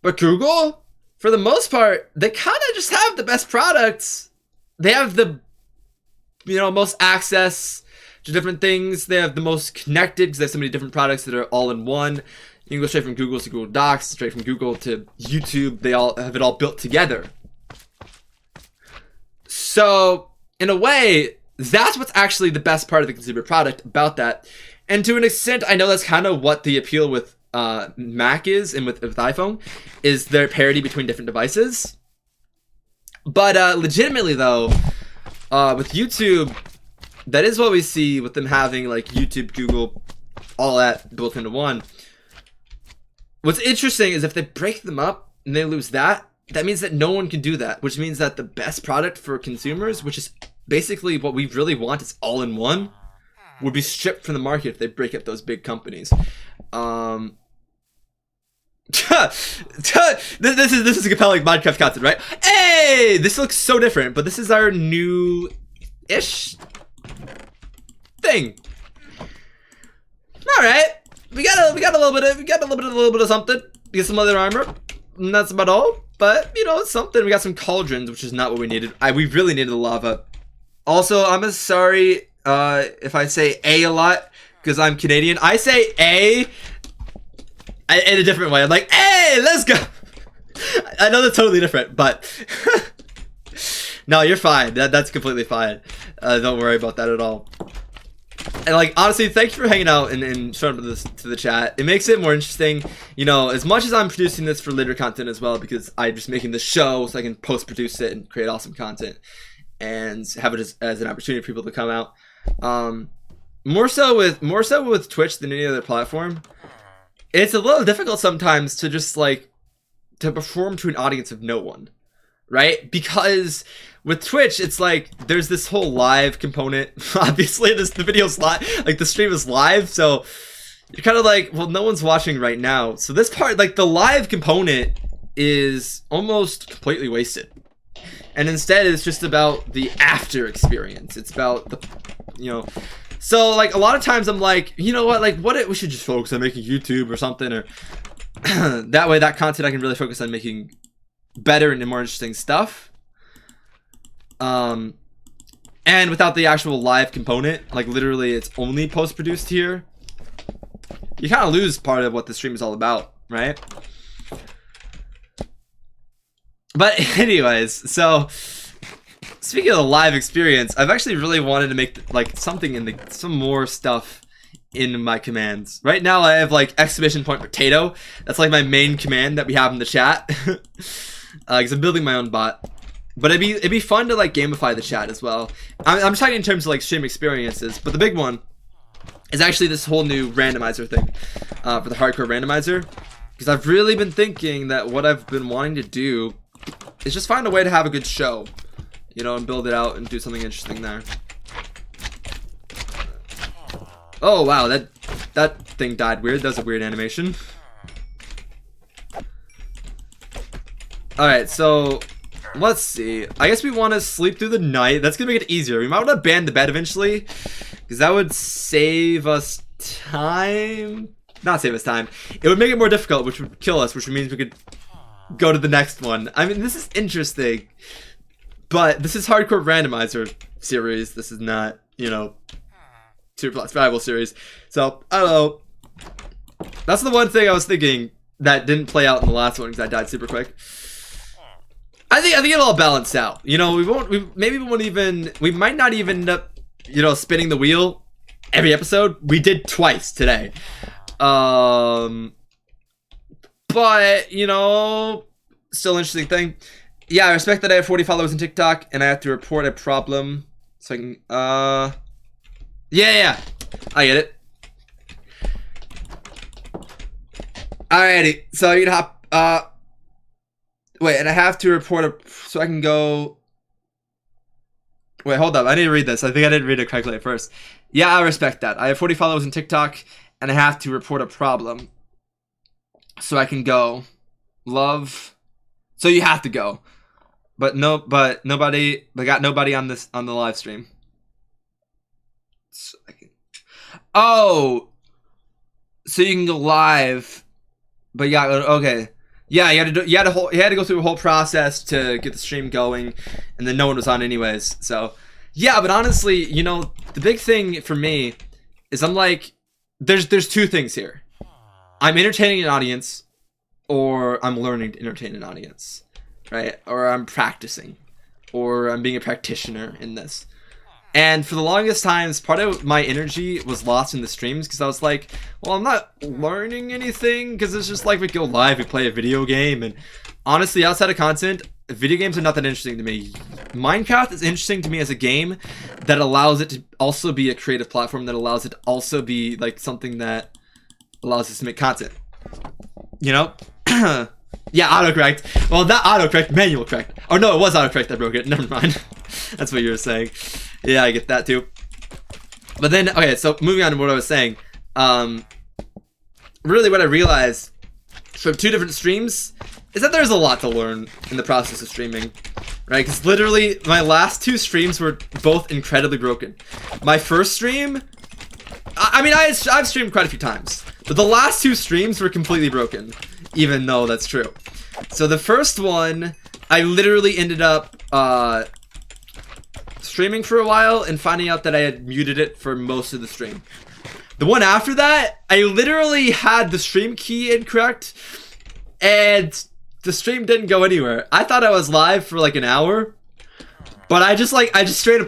But Google, for the most part, they kind of just have the best products. They have the, most access to different things. They have the most connected because they have so many different products that are all in one. You can go straight from Google to Google Docs, straight from Google to YouTube. They all have it all built together. So, in a way, that's what's actually the best part of the consumer product about that. And to an extent, I know that's kind of what the appeal with Mac is and with iPhone, is their parity between different devices. But legitimately, though, with YouTube, that is what we see with them having like YouTube, Google, all that built into one. What's interesting is if they break them up and they lose that, that means that no one can do that, which means that the best product for consumers, which is basically what we really want, is all in one, would be stripped from the market if they break up those big companies. This is a compelling Minecraft content, right? Hey, this looks so different, but this is our new-ish thing. All right, we got a little bit of something. We got some other armor, and that's about all. But it's something. We got some cauldrons, which is not what we needed. We really needed the lava. Also, I'm sorry if I say a lot because I'm Canadian. I say a in a different way. I'm like, hey, let's go. I know that's totally different, but no, you're fine. That's completely fine. Don't worry about that at all. And like, honestly, thank you for hanging out and showing up to the chat. It makes it more interesting. As much as I'm producing this for later content as well, because I'm just making the show so I can post-produce it and create awesome content and have it as an opportunity for people to come out. More so with Twitch than any other platform. It's a little difficult sometimes to just like to perform to an audience of no one, right? Because with Twitch, it's like there's this whole live component. Obviously, the video's live, like the stream is live, so you're kind of like, well, no one's watching right now. So this part, like the live component, is almost completely wasted. And instead, it's just about the after experience. It's about the, So like a lot of times I'm like, you know what? Like, we should just focus on making YouTube or something, or that way that content I can really focus on making better and more interesting stuff. And without the actual live component, like literally it's only post-produced here, you kind of lose part of what the stream is all about, right? But anyways, so speaking of the live experience, I've actually really wanted to make like something some more stuff in my commands. Right now I have like !potato. That's like my main command that we have in the chat. Because I'm building my own bot. But it'd be fun to like gamify the chat as well. I'm just talking in terms of like stream experiences, but the big one is actually this whole new randomizer thing for the hardcore randomizer. Because I've really been thinking that what I've been wanting to do is just find a way to have a good show, and build it out and do something interesting there. Oh wow, that thing died weird. That was a weird animation. All right, so let's see. I guess we want to sleep through the night. That's gonna make it easier. We might want to ban the bed eventually, because that would save us time. Not save us time. It would make it more difficult, which would kill us, which means we could go to the next one. I mean, this is interesting, but this is hardcore randomizer series. This is not, Super Survival series. So I don't know. That's the one thing I was thinking that didn't play out in the last one because I died super quick. I think it'll all balance out. We might not even end up, spinning the wheel every episode. We did twice today. But, still interesting thing. Yeah, I respect that I have 40 followers on TikTok and I have to report a problem. So I can, yeah, I get it. Alrighty, so you can hop, wait, and I have to report so I can go, wait, hold up, I need to read this. I think I didn't read it correctly at first. Yeah, I respect that. I have 40 followers on TikTok and I have to report a problem so I can go. Love, so you have to go, but got nobody on the live stream. Oh, so you can go live, but yeah, okay, yeah, you had to go through a whole process to get the stream going, and then no one was on anyways. So yeah, but honestly, you know, the big thing for me is I'm like, there's two things here. I'm entertaining an audience, or I'm learning to entertain an audience, right? Or I'm practicing, or I'm being a practitioner in this. And for the longest times, part of my energy was lost in the streams because I was like, well, I'm not learning anything, because it's just like we go live, we play a video game, and honestly, outside of content, video games are not that interesting to me. Minecraft is interesting to me as a game that allows it to also be a creative platform, that allows it to also be like something that allows us to make content. You know? Yeah, autocorrect. Well, not autocorrect, manual correct. Oh no, it was autocorrect that broke it. Never mind. That's what you were saying. Yeah, I get that too. But then, okay, so moving on to what I was saying. Really what I realized from two different streams is that there's a lot to learn in the process of streaming. Right? Because literally, my last two streams were both incredibly broken. My first stream, I mean, I've streamed quite a few times. But the last two streams were completely broken. Even though that's true. So the first one, I literally ended up streaming for a while and finding out that I had muted it for most of the stream. The one after that, I literally had the stream key incorrect and the stream didn't go anywhere. I thought I was live for like an hour, but I just straight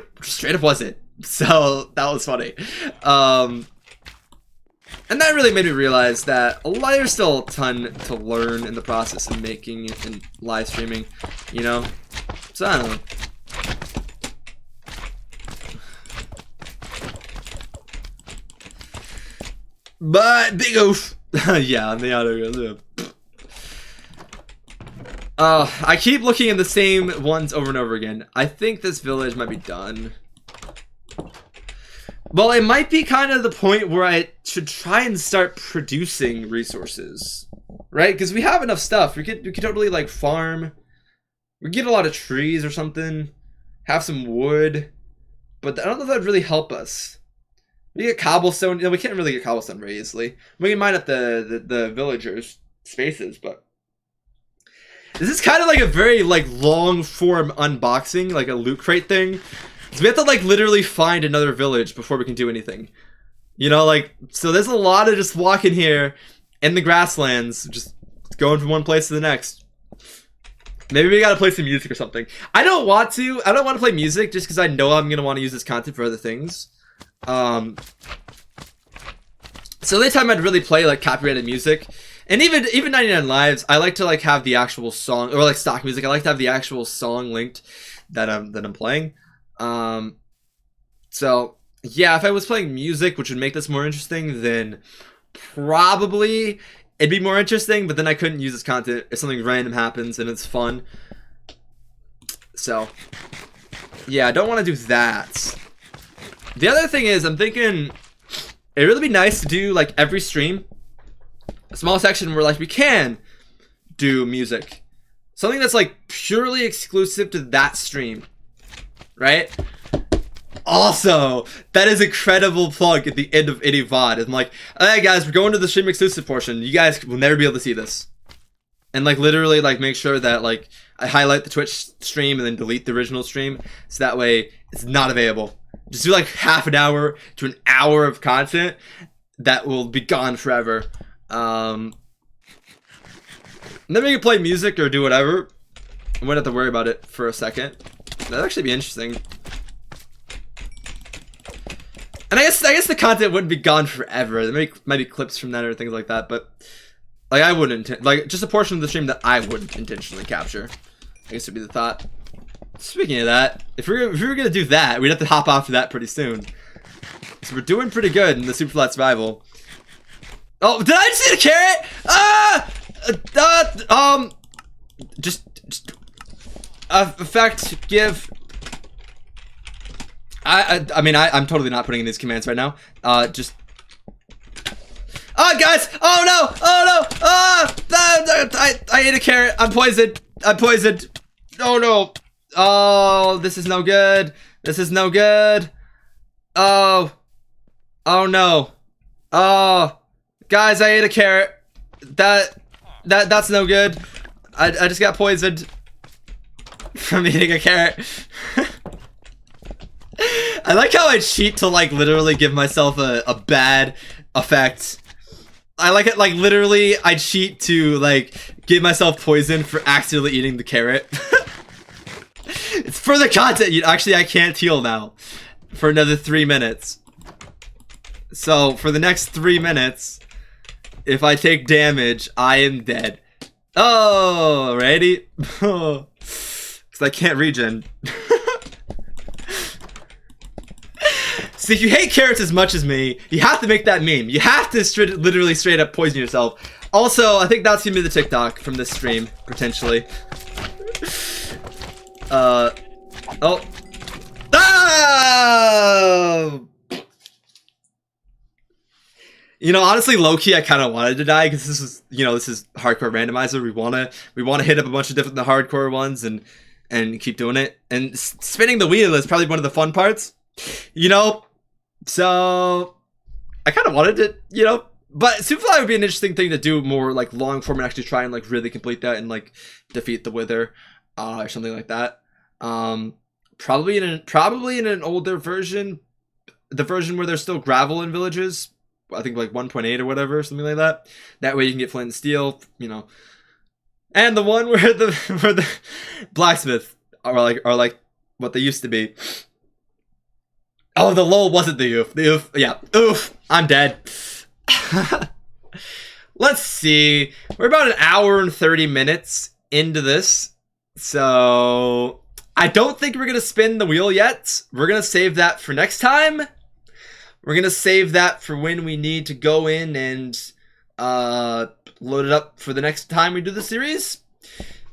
up wasn't. So that was funny. And that really made me realize that there's still a ton to learn in the process of making and live streaming, you know? So I don't know. But big oof. Yeah, on the auto. I keep looking at the same ones over and over again. I think this village might be done. Well, it might be kind of the point where I should try and start producing resources, right? Because we have enough stuff. We could totally like farm. We get a lot of trees or something. Have some wood, but I don't know if that'd really help us. We get cobblestone. You know, we can't really get cobblestone very easily. We can mine up the villagers' spaces, but this is kind of like a very like long form unboxing, like a loot crate thing. So we have to like literally find another village before we can do anything. You know, like, so there's a lot of just walking here in the grasslands, just going from one place to the next. Maybe we gotta play some music or something. I don't want to play music just because I know I'm gonna want to use this content for other things. So the only time I'd really play like copyrighted music, and even 99 Lives, I like to like have the actual song, or like stock music, I like to have the actual song linked that I'm playing. So yeah, if I was playing music, which would make this more interesting, then probably it'd be more interesting, but then I couldn't use this content if something random happens and it's fun. So yeah, I don't want to do that. The other thing is, I'm thinking it'd really be nice to do like every stream a small section where like we can do music, something that's like purely exclusive to that stream. Right? Also, that is a credible plug at the end of any VOD. I'm like, hey guys, we're going to the stream exclusive portion. You guys will never be able to see this. And like literally like make sure that like I highlight the Twitch stream and then delete the original stream. So that way it's not available. Just do like half an hour to an hour of content that will be gone forever. And then we can play music or do whatever. I won't have to worry about it for a second. That'd actually be interesting. And I guess the content wouldn't be gone forever. There might be clips from that or things like that, but like I wouldn't like just a portion of the stream that I wouldn't intentionally capture. I guess would be the thought. Speaking of that, if we were gonna do that, we'd have to hop off to that pretty soon. So we're doing pretty good in the super flat survival. Oh, did I just see the carrot? Just effect give. I mean I'm totally not putting in these commands right now. Just. Oh guys! Oh no! Oh no! I ate a carrot. I'm poisoned. I'm poisoned. Oh no! Oh, this is no good. This is no good. Oh, Oh no. Oh, guys, I ate a carrot. That's no good. I just got poisoned from eating a carrot. I like how I cheat to like literally give myself a bad effect. I like it, like literally I cheat to like give myself poison for accidentally eating the carrot. It's for the content. Actually, I can't heal now for another 3 minutes. So for the next 3 minutes, if I take damage, I am dead. Oh, ready? Because I can't regen. See, if you hate carrots as much as me, you have to make that meme. You have to literally straight up poison yourself. Also, I think that's gonna be the TikTok from this stream, potentially. Oh. Oh! You know, honestly, low-key, I kind of wanted to die because this is, you know, this is hardcore randomizer. We wanna hit up a bunch of different hardcore ones and keep doing it. And spinning the wheel is probably one of the fun parts, you know. So I kind of wanted it, you know. But Superfly would be an interesting thing to do more like long form and actually try and like really complete that and like defeat the Wither, or something like that. Probably in an older version, the version where there's still gravel in villages. I think like 1.8 or whatever, something like that. That way you can get flint and steel, you know. And the one where the blacksmith are like what they used to be. Oh, the lol wasn't the oof. The oof, yeah, oof. I'm dead. Let's see. We're about an hour and 30 minutes into this, so I don't think we're gonna spin the wheel yet. We're gonna save that for next time. We're gonna save that for when we need to go in and load it up for the next time we do the series.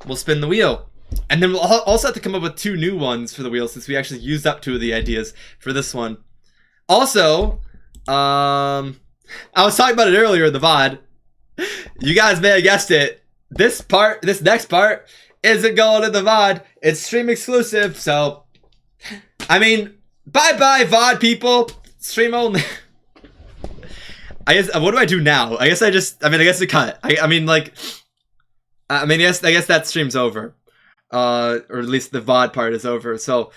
We'll spin the wheel. And then we'll also have to come up with 2 new ones for the wheel since we actually used up 2 of the ideas for this one. Also, I was talking about it earlier in the VOD. You guys may have guessed it. This next part isn't going in the VOD. It's stream exclusive, so I mean, bye-bye VOD people. Stream only. I guess, what do I do now? I guess I guess the cut. I guess that stream's over. Or at least the VOD part is over. So